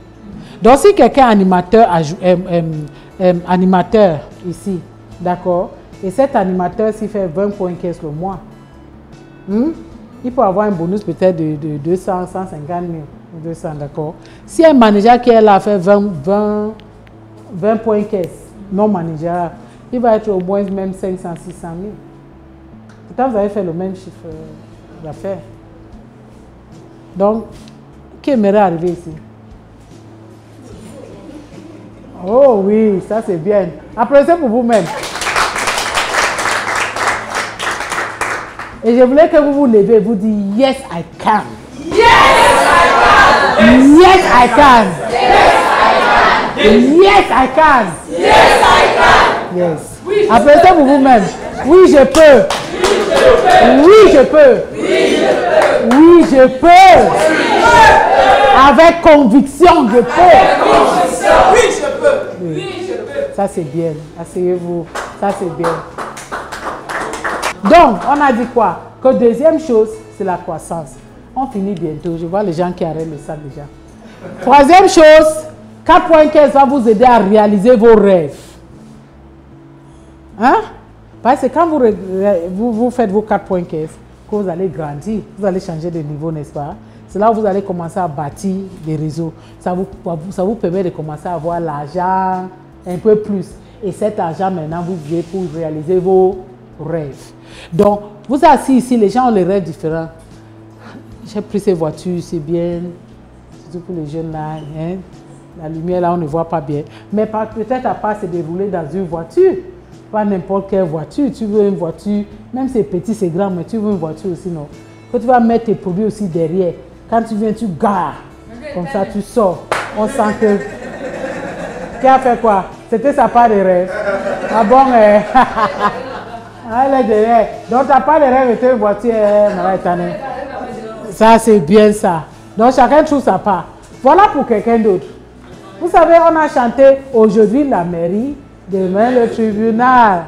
Donc si quelqu'un est animateur ici, d'accord, et cet animateur s'il fait 20 points le mois, il peut avoir un bonus peut-être de 200, 150 000, 200, d'accord. Si un manager qui est là fait 20 points non manager, il va être au moins même 500, 600 000. Pourtant, vous avez fait le même chiffre d'affaires. Donc, qui aimerait arriver ici? Oh oui, ça c'est bien. Applaudissez pour vous-même. Et je voulais que vous vous levez et vous dites yes, I can. Yes, I can. Yes, I can. Yes, I can. Yes, I can. Yes. Applaudissez pour vous-même. Oui, je peux. Oui, je peux. Oui, je peux. Avec conviction, je peux. Oui, je peux. Oui, je peux. Ça, c'est bien. Asseyez-vous. Ça, c'est bien. Donc, on a dit quoi? Que deuxième chose, c'est la croissance. On finit bientôt. Je vois les gens qui arrêtent le sac déjà. Troisième chose, 4.15 va vous aider à réaliser vos rêves. Hein? Parce que quand vous faites vos 4.15, que vous allez grandir, vous allez changer de niveau, n'est-ce pas? C'est là où vous allez commencer à bâtir des réseaux. Ça vous permet de commencer à avoir l'argent un peu plus. Et cet argent, maintenant, vous utilisez pour réaliser vos rêves. Donc, vous assis ici, les gens ont les rêves différents. J'ai pris ces voitures, c'est bien. Surtout pour les jeunes là. Hein? La lumière là, on ne voit pas bien. Mais peut-être à part se dérouler dans une voiture. Pas n'importe quelle voiture. Tu veux une voiture, même si c'est petit, c'est grand, mais tu veux une voiture aussi, non? Que tu vas mettre tes produits aussi derrière. Quand tu viens, tu gares. Comme ça, tu sors. On sent que... Qui a fait quoi? C'était sa part de rêve. Ah bon, elle est derrière. Donc, ta part de rêve était une voiture, ça, c'est bien ça. Donc, chacun trouve sa part. Voilà pour quelqu'un d'autre. Vous savez, on a chanté aujourd'hui la mairie, demain le tribunal.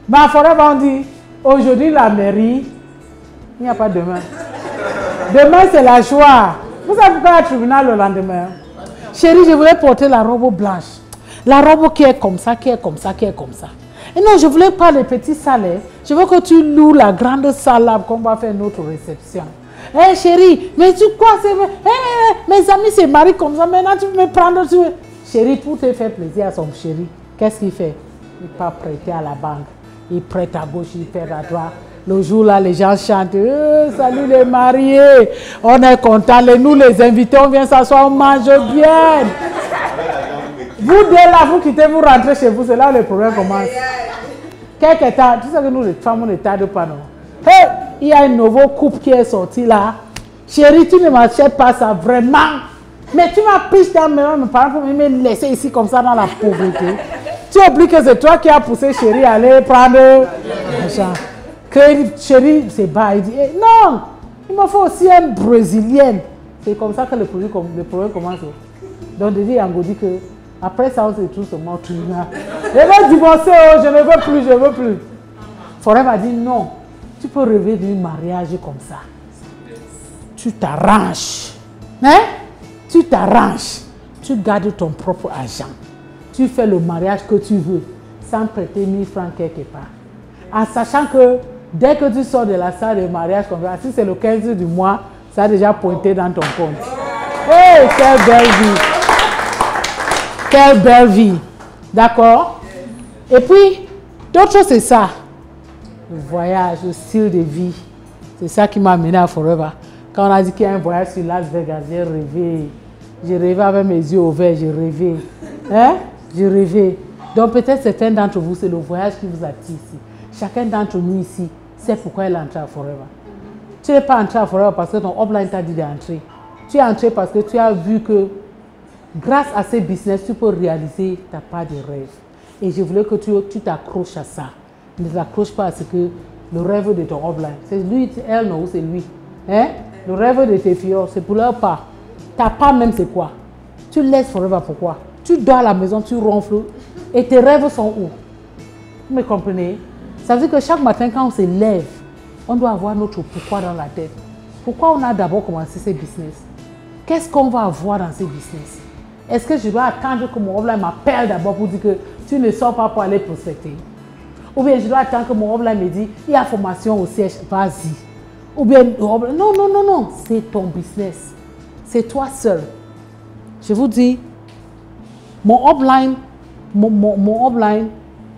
Mais à Forever, on dit aujourd'hui la mairie, il n'y a pas demain. Demain, c'est la joie. Vous savez pourquoi le tribunal le lendemain? Chérie, je voulais porter la robe blanche. La robe qui est comme ça, qui est comme ça, qui est comme ça. Et non, je ne voulais pas les petits salles. Je veux que tu loues la grande salle là qu'on va faire notre réception. Hé chérie, mais tu quoi c'est mes amis se marient comme ça, maintenant tu veux me prendre. Chérie, pour te faire plaisir à son chéri, qu'est-ce qu'il fait? Il ne peut pas prêter à la banque. Il prête à gauche, il prête à droite. Le jour là, les gens chantent, salut les mariés, on est contents, nous les invités, on vient s'asseoir, on mange bien. Vous deux là, vous quittez, vous rentrez chez vous, c'est là où les problèmes commencent. Quelque temps, tu sais que nous les femmes, on ne tarde pas, non? Hey, il y a une nouveau couple qui est sorti là. Chérie, tu ne m'achètes pas ça, vraiment. Mais tu m'as pris ta maison, mes parents, pour me laisser ici comme ça dans la pauvreté. Tu oublies que c'est toi qui as poussé chérie à aller prendre l'argent. Que chérie, c'est bas. Il dit, non, il me faut aussi un Brésilien. C'est comme ça que le problème commence. Donc, Dédé Yango dit que après ça, on se trouve seulement tout. Je vais divorcer, je ne veux plus, je ne veux plus. Forever a dit non, tu peux rêver d'un mariage comme ça. Tu t'arranges. Hein? Tu t'arranges. Tu gardes ton propre argent. Tu fais le mariage que tu veux sans prêter 1000 francs quelque part. En sachant que dès que tu sors de la salle de mariage, si c'est le 15 du mois, ça a déjà pointé dans ton compte. Hey, quelle belle vie! Quelle belle vie! D'accord? Et puis, d'autres choses, c'est ça. Le voyage, le style de vie. C'est ça qui m'a amené à Forever. Quand on a dit qu'il y a un voyage sur Las Vegas, j'ai rêvé. J'ai rêvé avec mes yeux ouverts, j'ai rêvé. Hein? J'ai rêvé. Donc peut-être certains d'entre vous, c'est le voyage qui vous attire ici. Chacun d'entre nous ici sait pourquoi il est entré à Forever. Tu n'es pas entré à Forever parce que ton upline t'a dit d'entrer. Tu es entré parce que tu as vu que grâce à ces business, tu peux réaliser ta part de rêve. Et je voulais que tu t'accroches à ça. Ne t'accroche pas à ce que le rêve de ton upline. C'est lui, elle, non, c'est lui. Hein? Le rêve de tes filles, c'est pour leur part. Ta part même, c'est quoi? Tu laisses Forever, pourquoi? Tu dors à la maison, tu ronfles. Et tes rêves sont où? Vous me comprenez? Ça veut dire que chaque matin, quand on se lève, on doit avoir notre pourquoi dans la tête. Pourquoi on a d'abord commencé ces business? Qu'est-ce qu'on va avoir dans ces business? Est-ce que je dois attendre que mon upline m'appelle d'abord pour dire que tu ne sors pas pour aller prospecter? Ou bien je dois attendre que mon upline me dise, il y a formation au siège, vas-y. Ou bien, non, non, non, non, c'est ton business. C'est toi seul. Je vous dis, mon upline,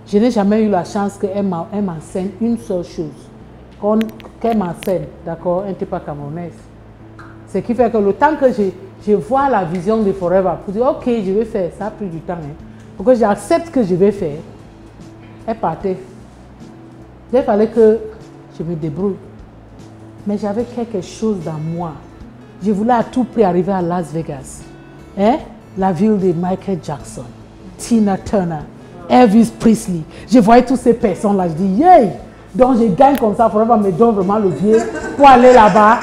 je n'ai jamais eu la chance qu'elle m'enseigne une seule chose. Qu'elle m'enseigne, d'accord, elle n'était pas camerounaise. Ce qui fait que le temps que je vois la vision de Forever, pour dire, ok, je vais faire, ça a pris du temps. Hein, pour que j'accepte ce que je vais faire, elle partait. Il fallait que je me débrouille. Mais j'avais quelque chose dans moi. Je voulais à tout prix arriver à Las Vegas. Hein? La ville de Michael Jackson, Tina Turner, Elvis Presley. Je voyais toutes ces personnes-là. Je dis, yay! Donc je gagne comme ça, Forever me donne vraiment le pied pour aller là-bas.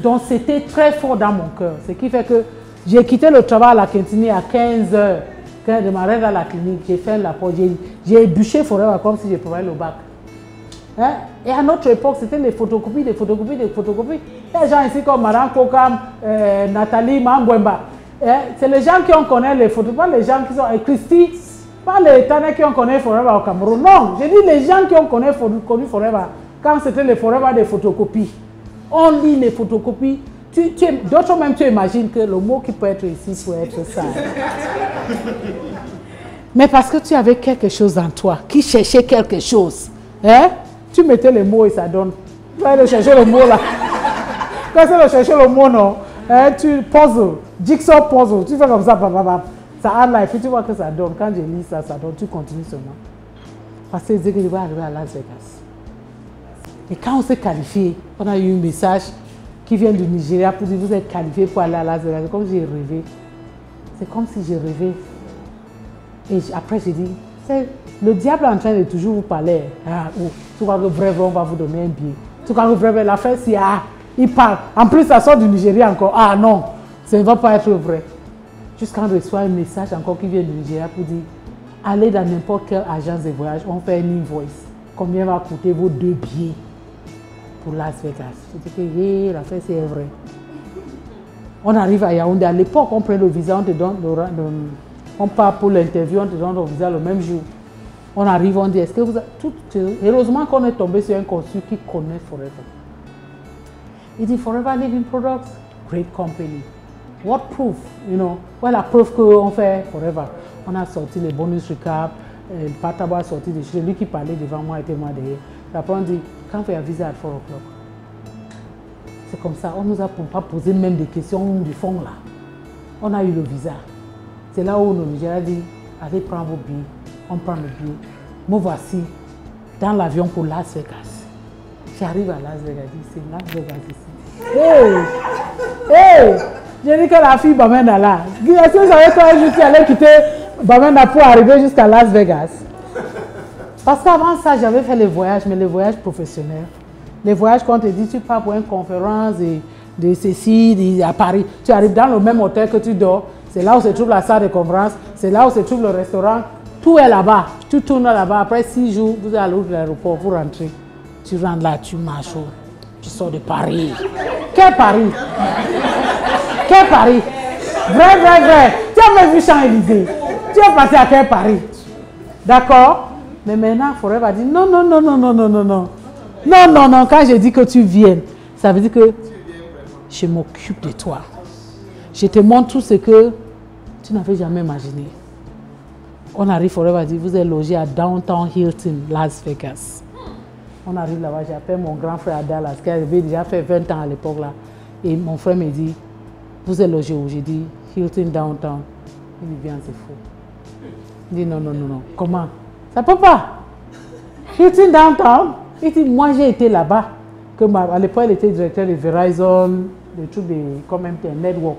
Donc c'était très fort dans mon cœur. Ce qui fait que j'ai quitté le travail à la cantine à 15 h. Quand je démarrais dans la clinique, j'ai fait la porte. J'ai bûché Forever comme si je prenais le bac. Hein? Et à notre époque, c'était les photocopies, des photocopies, des photocopies. Les gens ici comme Madame Kokam, Nathalie, Mambwemba. C'est les gens qui ont connu les photos, pas les gens qui sont... Christy, pas les Tanais qui ont connu Forever au Cameroun. Non, j'ai dit les gens qui ont connu Forever quand c'était les Forever des photocopies. On lit les photocopies. D'autres même, tu imagines que le mot qui peut être ici peut être ça. Mais parce que tu avais quelque chose en toi, qui cherchait quelque chose. Hein? Tu mettais les mots et ça donne. Tu vas aller chercher le mot là. Quand tu vas chercher le mot, non. Hein, tu puzzle, jigsaw puzzle. Tu fais comme ça, ça a là, et puis tu vois que ça donne. Quand je lis ça, ça donne. Tu continues seulement. Parce que je dis que je vais arriver à Las Vegas. Et quand on s'est qualifié, on a eu un message qui vient du Nigeria pour dire vous êtes qualifié pour aller à Las Vegas. C'est comme si j'ai rêvé. C'est comme si j'ai rêvé. Et après, j'ai dit, le diable est en train de toujours vous parler. Ah, oh, tu crois que vraiment on va vous donner un billet. Tu crois que vraiment la fête, c'est il parle. En plus, ça sort du Nigeria encore. Ah non, ça ne va pas être vrai. Jusqu'à on reçoit un message encore qui vient du Nigeria pour dire allez dans n'importe quelle agence de voyage, on fait une invoice. Combien va coûter vos 2 billets pour Las Vegas? Je dis que la fête, c'est vrai. On arrive à Yaoundé. À l'époque, on prend le visa, on te donne on part pour l'interview, on te donne le visa le même jour. On arrive, on dit, est-ce que vous avez... Heureusement qu'on est tombé sur un consul qui connaît Forever. Il dit, Forever Living Products, great company. What proof? You know, ouais, la preuve qu'on fait Forever. On a sorti les bonus recap, le Patabo a sorti des choses. Lui qui parlait devant moi était moi derrière. Après, on dit, quand fait un visa à 4 o'clock. C'est comme ça, on nous a pas posé même des questions du fond là. On a eu le visa. C'est là où le Nigeria a dit, allez prendre vos billets. On prend le billet. Me voici dans l'avion pour Las Vegas. J'arrive à Las Vegas, c'est Las Vegas ici. Hey! J'ai dit que la fille Bamenda là. Est-ce que vous savez quand je suis allé quitter Bamenda pour arriver jusqu'à Las Vegas? Parce qu'avant ça, j'avais fait les voyages, mais les voyages professionnels. Les voyages quand on te dit, tu pars pour une conférence de ceci, à Paris. Tu arrives dans le même hôtel que tu dors. C'est là où se trouve la salle de conférence. C'est là où se trouve le restaurant. Tout est là-bas. Tu tournes là-bas. Après 6 jours, vous allez à l'autre aéroport pour rentrer. Tu rentres là, tu marches. Tu sors de Paris. Quel Paris? Quel Paris? Vrai. Tu as même vu Champs-Élysées. Tu es passé à quel Paris? D'accord? Mais maintenant, Forever dit non. Non. Quand je dis que tu viennes, ça veut dire que je m'occupe de toi. Je te montre tout ce que tu n'avais jamais imaginé. On arrive, Forever dit, vous êtes logé à Downtown Hilton, Las Vegas. On arrive là-bas, j'appelle mon grand frère à Dallas, qui avait déjà fait 20 ans à l'époque là. Et mon frère me dit, vous êtes logé où? J'ai dit, Hilton Downtown. Il dit, viens, c'est faux. Il dit, non. Comment? Ça peut pas. Hilton Downtown. Il dit, moi j'ai été là-bas. À l'époque, il était directeur de Verizon, des trucs comme MTN Network.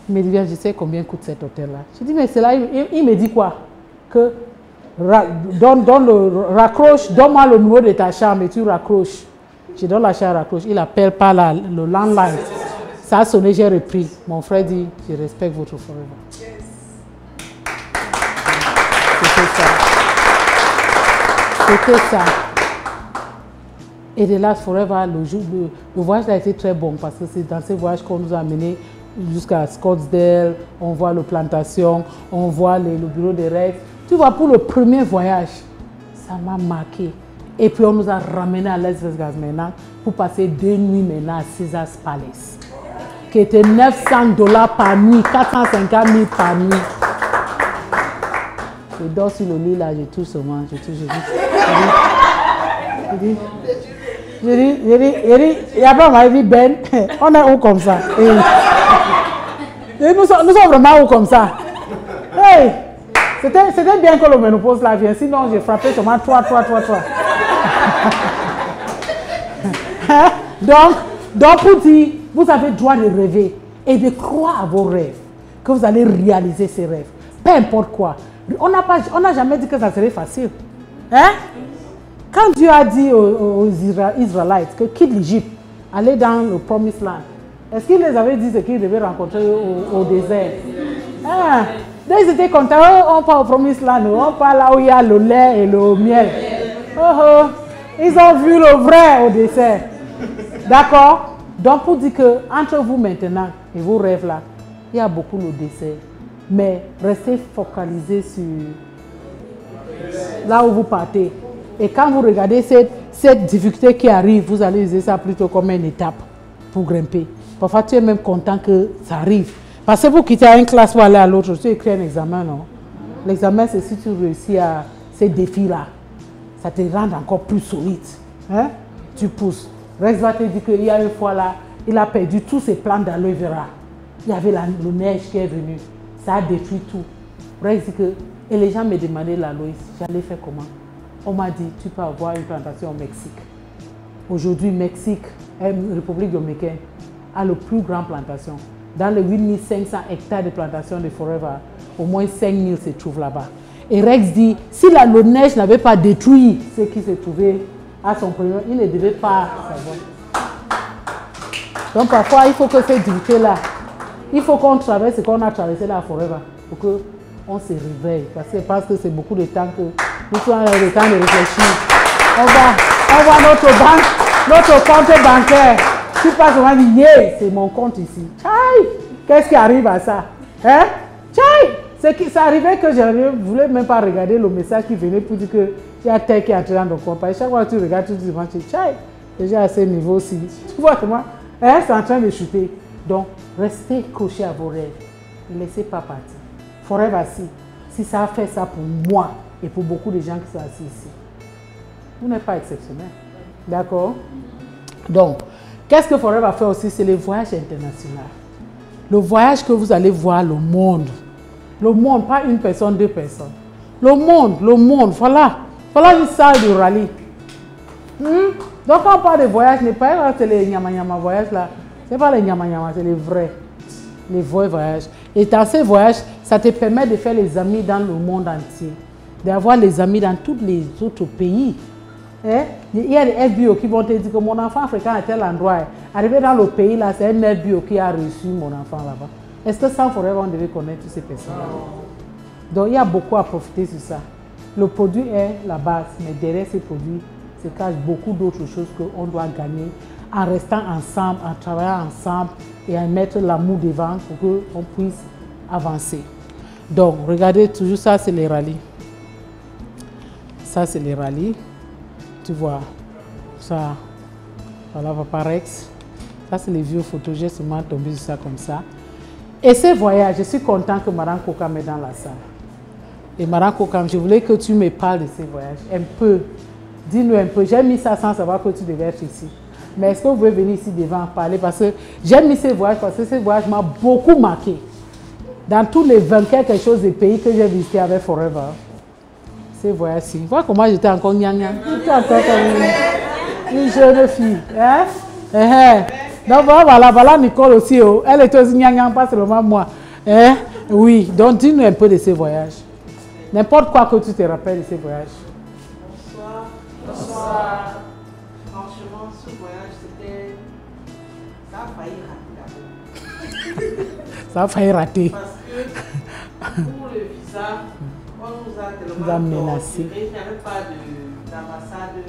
Il me dit, viens, je sais combien coûte cet hôtel-là. Je dis, mais c'est là, il me dit quoi? Que raccroche, donne-moi le numéro de ta chambre et tu raccroches. Je donne la chambre, raccroche. Il appelle par le landline. Ça a sonné, j'ai repris. Mon frère dit, je respecte votre Forever. Yes. C'était ça. Et de là, Forever, le voyage a été très bon parce que c'est dans ce voyage qu'on nous a amenés jusqu'à Scottsdale, on voit les plantations, on voit le bureau des rêves. Tu vois, pour le premier voyage, ça m'a marqué. Et puis on nous a ramenés à Las Vegas maintenant pour passer 2 nuits maintenant à Caesars Palace, qui était $900 par nuit, 450 000 par nuit. Je dors sur le lit là, je touche seulement, je dis. Et après on m'a dit, Ben, on est où comme ça? Et nous sommes vraiment où comme ça? Hey, c'était bien que le ménopause là vienne, sinon j'ai frappé seulement 3. Donc pour dire, vous avez le droit de rêver et de croire à vos rêves, que vous allez réaliser ces rêves, peu importe quoi. On n'a jamais dit que ça serait facile. Hein? Quand Dieu a dit aux Israélites que quitte l'Égypte, allez dans le Promised Land, est-ce qu'il les avait dit ce qu'ils devaient rencontrer au désert? Hein? Dès qu'ils étaient contents, on part au Promised Land, on part là où il y a le lait et le miel. Ils ont vu le vrai au dessert. D'accord? Donc pour dire que entre vous maintenant et vos rêves là, il y a beaucoup de dessert. Mais restez focalisés sur là où vous partez. Et quand vous regardez cette difficulté qui arrive, vous allez utiliser ça plutôt comme une étape pour grimper. Parfois, tu es même content que ça arrive. Parce que vous quittez une classe pour aller à l'autre, tu écris un examen, non? L'examen, c'est si tu réussis à ces défis-là. Ça te rend encore plus solide. Hein? Tu pousses. Rex va te dire qu'il y a une fois là, il a perdu tous ses plants d'aloe vera. Il y avait la neige qui est venue. Ça a détruit tout. Rex dit que... Et les gens me demandaient l'aloe, j'allais faire comment? On m'a dit, tu peux avoir une plantation au Mexique. Aujourd'hui, Mexique, République dominicaine, a le plus grande plantation. Dans les 8500 hectares de plantation de Forever, au moins 5000 se trouvent là-bas. Et Rex dit, si la neige n'avait pas détruit ce qui se trouvait à son premier, il ne devait pas savoir. Donc parfois, il faut que ces difficultés-là, il faut qu'on traverse ce qu'on a traversé là à Forever, pour qu'on se réveille. Parce que c'est beaucoup de temps que nous sommes le temps de réfléchir. On voit notre compte bancaire. Tu passes, on va dire, yeah, c'est mon compte ici. Tchaï! Qu'est-ce qui arrive à ça? Hein? Tchaï! Ça arrivait que je ne voulais même pas regarder le message qui venait pour dire qu'il y a tel qui est entré dans ton compte. Et chaque fois que tu regardes, tu te dis, déjà à ce niveau aussi. Tu vois comment c'est en train de chuter. Donc, restez accrochés à vos rêves. Ne laissez pas partir. Forever, si ça a fait ça pour moi et pour beaucoup de gens qui sont assis ici, vous n'êtes pas exceptionnel. D'accord? Donc, qu'est-ce que Forever fait aussi? C'est le voyage international. Le voyage que vous allez voir le monde. Le monde, pas une personne, deux personnes. Le monde, voilà. Voilà une salle de rallye. Donc, quand on parle de voyage, n'est pas les nyama voyages là. Ce n'est pas les nyama, c'est les vrais voyages. Et dans ces voyages, ça te permet de faire les amis dans le monde entier. D'avoir les amis dans tous les autres pays. Il y a des FBO qui vont te dire que mon enfant fréquente à tel endroit. Arrivé dans le pays là, c'est un FBO qui a reçu mon enfant là-bas. Est-ce que sans Forever, on devait connaître toutes ces personnes-là? Donc, il y a beaucoup à profiter sur ça. Le produit est la base, mais derrière ces produits se cachent beaucoup d'autres choses qu'on doit gagner en restant ensemble, en travaillant ensemble et en mettre l'amour devant pour qu'on puisse avancer. Donc, regardez, toujours ça, c'est les rallyes. Ça, c'est les rallyes. Tu vois, ça, voilà, Vaparex. Ça, c'est les vieux photos. J'ai seulement tombé sur ça comme ça. Et ces voyages, je suis content que Madame Kokam est dans la salle. Et Madame Kokam, je voulais que tu me parles de ces voyages. Un peu. Dis-nous un peu. J'ai mis ça sans savoir que tu devais être ici. Mais est-ce que vous pouvez venir ici devant parler? Parce que j'ai mis ces voyages parce que ces voyages m'ont beaucoup marqué. Dans tous les 20 quelque chose de pays que j'ai visités avec Forever. Ces voyages-ci. Vois comment j'étais encore gnang-gnang. J'étais encore comme une jeune fille. Donc voilà Nicole aussi. Oh. Elle était aussi gnang-gnang, pas seulement moi. Oui, donc dis-nous un peu de ces voyages. N'importe quoi que tu te rappelles de ces voyages. Bonsoir. Franchement, ce voyage, c'était... Ça a failli rater d'abord. Ça a failli rater. Parce que pour le visa, on nous a tellement menacé. Il n'y avait pas d'ambassade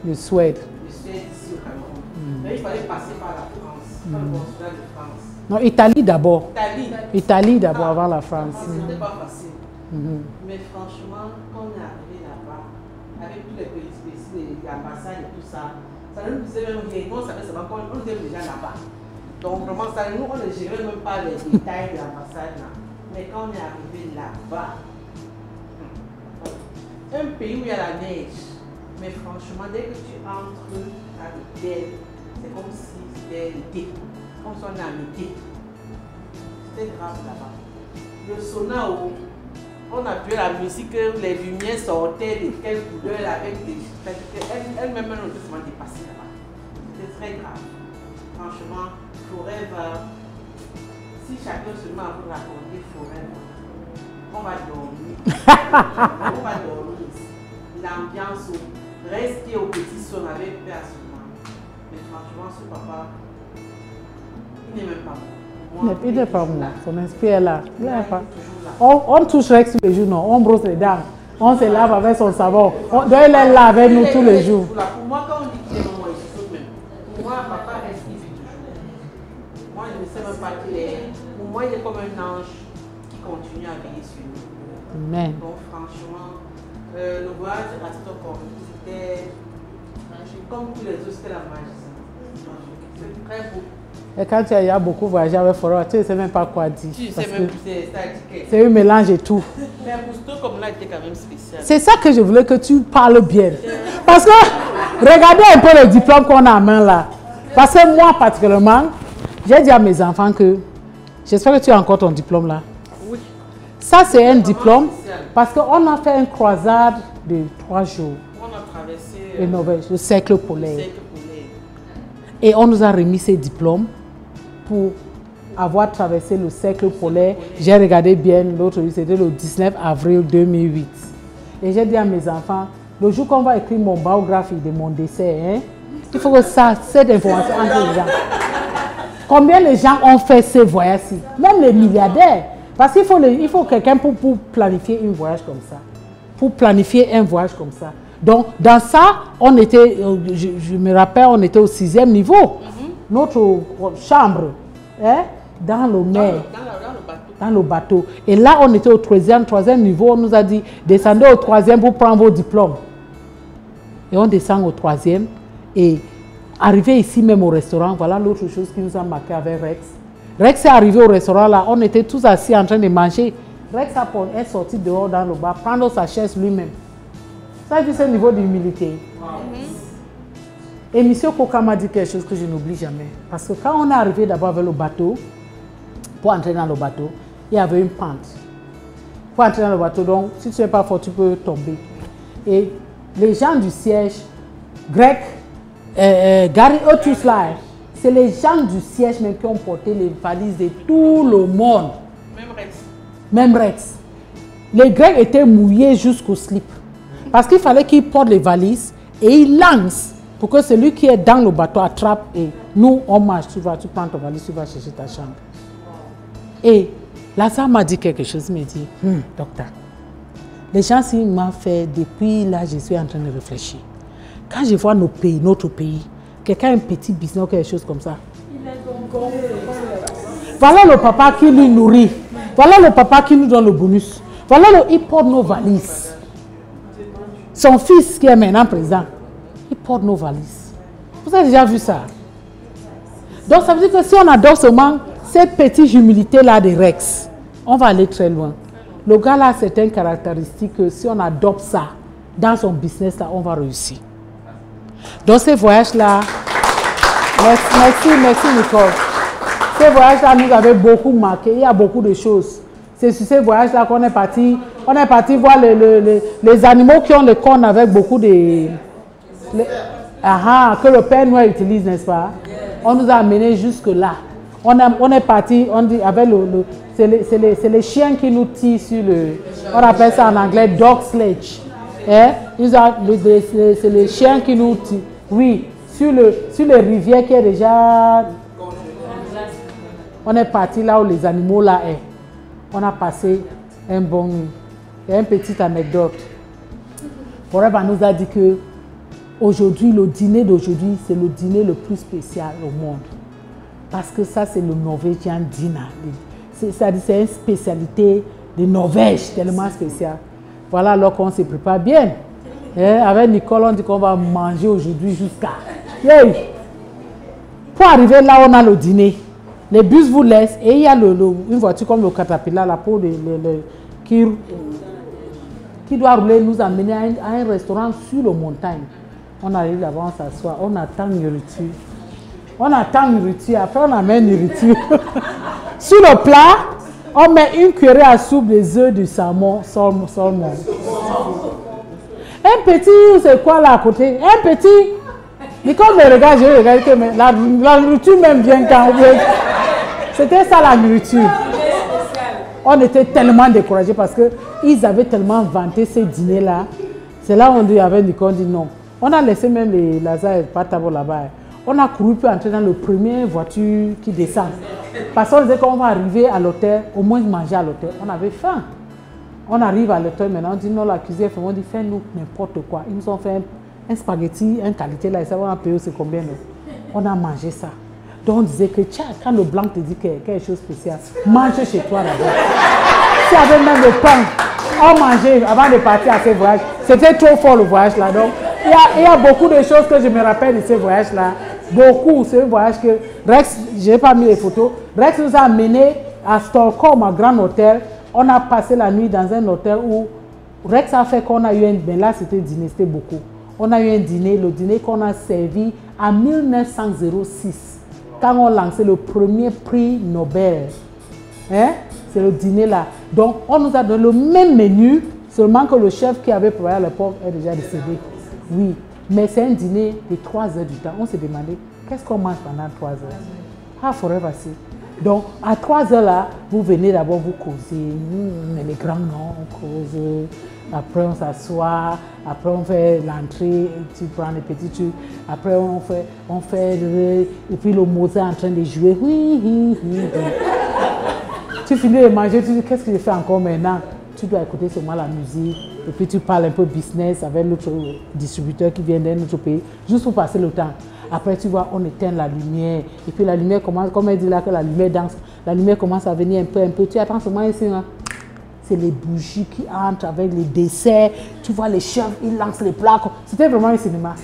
de Suède. Ici au Cameroun. Mais il fallait passer par la France, par le consulat de France. Non, Italie d'abord. Italie d'abord avant la France. C'était pas facile. Mais franchement, quand on est arrivé là-bas, avec tous les pays spécifiques, les ambassades et tout ça, ça ne nous disait même rien. On savait seulement qu'on était déjà là-bas. Donc vraiment, ça, nous, on ne gérait même pas les détails de l'ambassade. Mais quand on est arrivé là-bas, un pays où il y a la neige, mais franchement, dès que tu entres à l'hôtel, c'est comme si c'était l'été, comme si on est en été. C'était grave là-bas. Le sauna où on a vu la musique, les lumières sortaient de quelle couleur avec des... Elle-même, elle était souvent dépassée là-bas. C'était très grave. Franchement, Forever, si chacun se met à vous raconter Forever, on va dormir. On va dormir. L'ambiance, rester au petit son avec paix à ce moment. Mais franchement, ce papa, il n'est même pas moi. Il n'est pas moi. Son esprit est là. Il n'est pas. On touche Rex tous les jours, non? On brosse les dents. On se lave avec son savon. Donc il est là avec nous tous les jours. Pour moi, quand on dit qu'il est moi, il faut même. Pour moi, papa reste ici toujours. Moi, je ne sais même pas qu'il est. Pour moi, il est comme un ange qui continue à veiller sur nous. Amen. Donc, franchement, le voyage à Stockholm, c'était comme tous les autres, c'était la magie. C'est très beau. Et quand tu as beaucoup voyagé avec Forever, tu ne sais même pas quoi dire. Tu sais même plus c'est un mélange et tout. Mais pour Stockholm, là, était quand même spécial. C'est ça que je voulais que tu parles bien. Parce que, regardez un peu le diplôme qu'on a en main là. Parce que moi, particulièrement, j'ai dit à mes enfants que, j'espère que tu as encore ton diplôme là. Oui. Ça, c'est un diplôme parce qu'on a fait une croisade de 3 jours. On a traversé le cercle polaire. Et on nous a remis ces diplômes pour avoir traversé le cercle polaire. J'ai regardé bien l'autre jour, c'était le 19 avril 2008. Et j'ai dit à mes enfants, le jour qu'on va écrire mon biographie de mon décès, il faut que cette information entre les gens. Combien de gens ont fait ces voyages-ci? Même les milliardaires. Parce qu'il faut quelqu'un pour planifier un voyage comme ça. Pour planifier un voyage comme ça. Donc, dans ça, on était, je me rappelle, on était au 6e niveau. Notre chambre, dans le mer. Dans le bateau. dans le bateau. Et là, on était au troisième niveau. On nous a dit, descendez au troisième pour prendre vos diplômes. Et on descend au troisième. Et arrivé ici même au restaurant, voilà l'autre chose qui nous a marqué avec Rex. Rex est arrivé au restaurant là, on était tous assis en train de manger. Rex est sorti dehors dans le bar, prendre sa chaise lui-même. Ça, c'est le niveau d'humilité. Et M. Koka m'a dit quelque chose que je n'oublie jamais. Parce que quand on est arrivé d'abord avec le bateau, pour entrer dans le bateau, il y avait une pente. Pour entrer dans le bateau, donc si tu n'es pas fort, tu peux tomber. Et les gens du siège, Greg, Gary, eux tous là, c'est les gens du siège même qui ont porté les valises de tout le monde. Même Rex. Même Rex. Les Grecs étaient mouillés jusqu'au slip. Parce qu'il fallait qu'ils portent les valises et ils lancent pour que celui qui est dans le bateau attrape et nous, on marche. Tu prends ta valise, tu vas chercher ta chambre. Et Lazare m'a dit quelque chose, il m'a dit, docteur, les gens qui m'ont fait, depuis là, je suis en train de réfléchir. Quand je vois nos pays, notre pays, quelqu'un a un petit business ou quelque chose comme ça. Voilà le papa qui nous nourrit. Voilà le papa qui nous donne le bonus. Voilà il porte nos valises. Son fils qui est maintenant président, il porte nos valises. Vous avez déjà vu ça? Donc ça veut dire que si on adore seulement cette petite humilité-là de Rex, on va aller très loin. Le gars là, c'est une caractéristique que si on adopte ça dans son business là, on va réussir. Donc ces voyages-là, merci Nicole. Ces voyages-là nous avaient beaucoup marqué. Il y a beaucoup de choses. C'est sur ces voyages-là qu'on est parti. On est parti voir les animaux qui ont le cornes avec beaucoup de... que le Père Noël utilise, n'est-ce pas? On nous a amenés jusque-là. On est parti, on dit, avec c'est les chiens qui nous tirent sur le... On appelle ça en anglais dog sledge. C'est les chiens qui nous tirent. Oui, sur les rivières qui est déjà... On est parti là où les animaux là est. On a passé un bon nuit. Il y a une petite anecdote. Forever nous a dit que aujourd'hui, le dîner d'aujourd'hui, c'est le dîner le plus spécial au monde. Parce que ça, c'est le Norwegian dinner. C'est une spécialité de Norvège, tellement spéciale. Voilà alors qu'on se prépare bien. Avec Nicole, on dit qu'on va manger aujourd'hui jusqu'à... Pour arriver là, on a le dîner. Les bus vous laissent et il y a une voiture comme le Caterpillar là, qui doit rouler, nous amener à un restaurant sur la montagne. On arrive là-bas, on s'assoit, on attend une nourriture. On attend une nourriture, après on amène une nourriture. Sur le plat, on met une cuillerée à soupe des œufs du salmon. Un petit, c'est quoi là à côté? Un petit. Mais quand je regarde, que la nourriture même vient quand on veut. C'était ça la nourriture. On était tellement découragés parce qu'ils avaient tellement vanté ces dîners-là. C'est là où on dit avec Nicole, on dit non. On a laissé même les Lazare pas table là-bas. On a couru pour entrer dans le premier voiture qui descend. Parce qu'on disait qu'on va arriver à l'hôtel, au moins manger à l'hôtel. On avait faim. On arrive à l'hôtel maintenant, on dit non, la cuisine, on dit fais-nous n'importe quoi. Ils nous ont fait un spaghetti, une qualité là, et ça, on a payé c'est combien. On a mangé ça. Donc on disait que tiens, quand le blanc te dit quelque chose de spécial, mange chez toi là-bas. S'il y avait même le pain, on mangeait avant de partir à ces voyages. C'était trop fort le voyage là. Donc il y a beaucoup de choses que je me rappelle de ces voyages là. Beaucoup, c'est un voyage que Rex, je n'ai pas mis les photos. Rex nous a amenés à Stockholm, à Grand Hôtel. On a passé la nuit dans un hôtel où Rex a fait qu'on a eu un dîner. Là, c'était dîner, c'était beaucoup. On a eu un dîner, le dîner qu'on a servi en 1906. Quand on lançait le premier prix Nobel. Hein? C'est le dîner là. Donc, on nous a donné le même menu, seulement que le chef qui avait préparé à l'époque est déjà décédé. Oui, mais c'est un dîner de 3 heures du temps. On s'est demandé, qu'est-ce qu'on mange pendant 3 heures? Ah, forever, c'est. Donc, à 3 heures là, vous venez d'abord vous causer. Les grands noms, on cause. Après, on s'assoit. Après, on fait l'entrée. Tu prends les petits trucs. Après, on fait et puis le Mozart est en train de jouer. Oui. Tu finis de manger, tu dis, qu'est-ce que je fais encore maintenant? Tu dois écouter seulement la musique. Et puis, tu parles un peu business avec l'autre distributeur qui vient d'un autre pays. Juste pour passer le temps. Après, tu vois, on éteint la lumière. Et puis la lumière commence, comme elle dit là, que la lumière danse. La lumière commence à venir un peu. Tu attends seulement ici, hein. C'est les bougies qui entrent avec les desserts. Tu vois les chefs, ils lancent les plats. C'était vraiment un cinéma.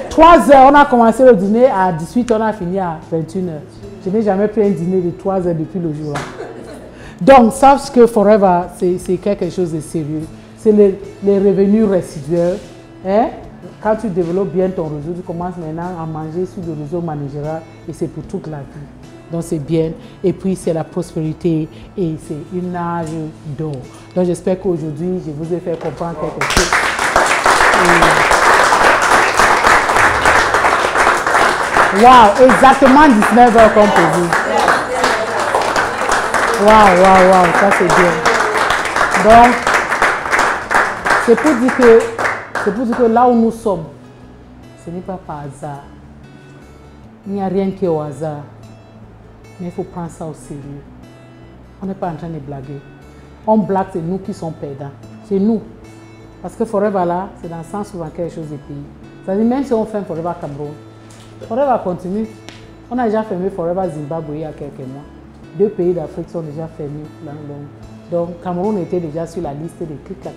3 heures, on a commencé le dîner à 18, on a fini à 21 heures. Je n'ai jamais pris un dîner de 3 heures depuis le jour-là. Donc, sache que Forever, c'est quelque chose de sérieux. C'est les revenus résiduels. Hein? Quand tu développes bien ton réseau, tu commences maintenant à manger sur le réseau managérial et c'est pour toute la vie. Donc c'est bien. Et puis c'est la prospérité et c'est une âge d'or. Donc j'espère qu'aujourd'hui, je vous ai fait comprendre quelque chose. Waouh, exactement 19 heures comme prévu. Waouh, ça c'est bien. Donc, c'est pour dire que là où nous sommes, ce n'est pas par hasard. Il n'y a rien qui est au hasard. Mais il faut prendre ça au sérieux. On n'est pas en train de blaguer. On blague, c'est nous qui sommes perdants. C'est nous. Parce que Forever là, c'est dans le sens où on a quelque chose de pays. C'est-à-dire même si on fait Forever Cameroun, Forever continue. On a déjà fermé Forever Zimbabwe il y a quelques mois. 2 pays d'Afrique sont déjà fermés. Donc Cameroun était déjà sur la liste de clic-clac.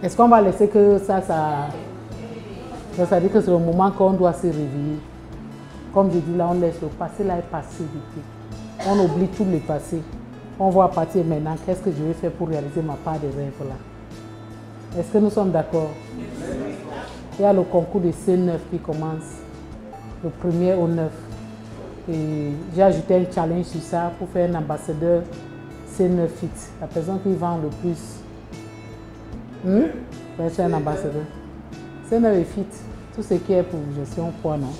Est-ce qu'on va laisser que ça veut dire que c'est le moment qu'on doit se réveiller. Comme je dis là, on laisse le passé là est passé depuis. On oublie tout le passé. On va partir maintenant. Qu'est-ce que je vais faire pour réaliser ma part de rêve là? Est-ce que nous sommes d'accord? Il y a le concours de C9 qui commence le 1er au 9. Et j'ai ajouté un challenge sur ça pour faire un ambassadeur C9 Fit. La personne qui vend le plus. C'est un ambassadeur. C9 et Fit. Tout ce qui est pour gestion poids, non?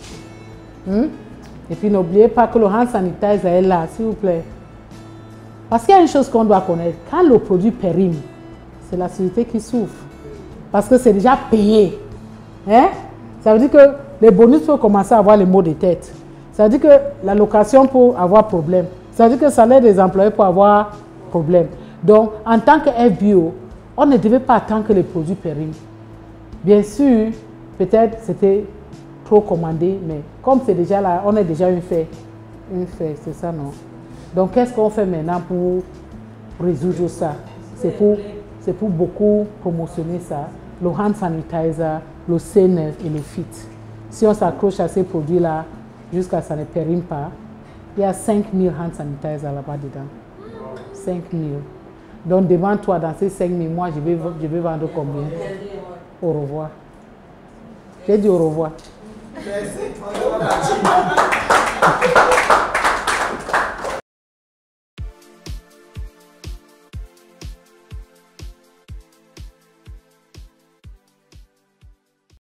Et puis n'oubliez pas que le hand sanitizer est là, s'il vous plaît. Parce qu'il y a une chose qu'on doit connaître. Quand le produit périme, c'est la société qui souffre. Parce que c'est déjà payé. Hein? Ça veut dire que les bonus peuvent commencer à avoir les maux de tête. Ça veut dire que la location peut avoir problème. Ça veut dire que le salaire des employés peut avoir problème. Donc, en tant que FBO, on ne devait pas attendre que les produits périment. Bien sûr, peut-être c'était trop commandé, mais comme c'est déjà là, on est déjà une fait, c'est ça, non? Donc, qu'est-ce qu'on fait maintenant pour résoudre ça? C'est pour beaucoup promotionner ça, le hand sanitizer, le C9 et le Fit. Si on s'accroche à ces produits-là, jusqu'à ce que ça ne périme pas, il y a 5000 hand sanitizers là-bas dedans. 5000. Donc, devant toi, dans ces 5000, moi, je vais vendre combien? Au revoir. J'ai dit au revoir. Merci.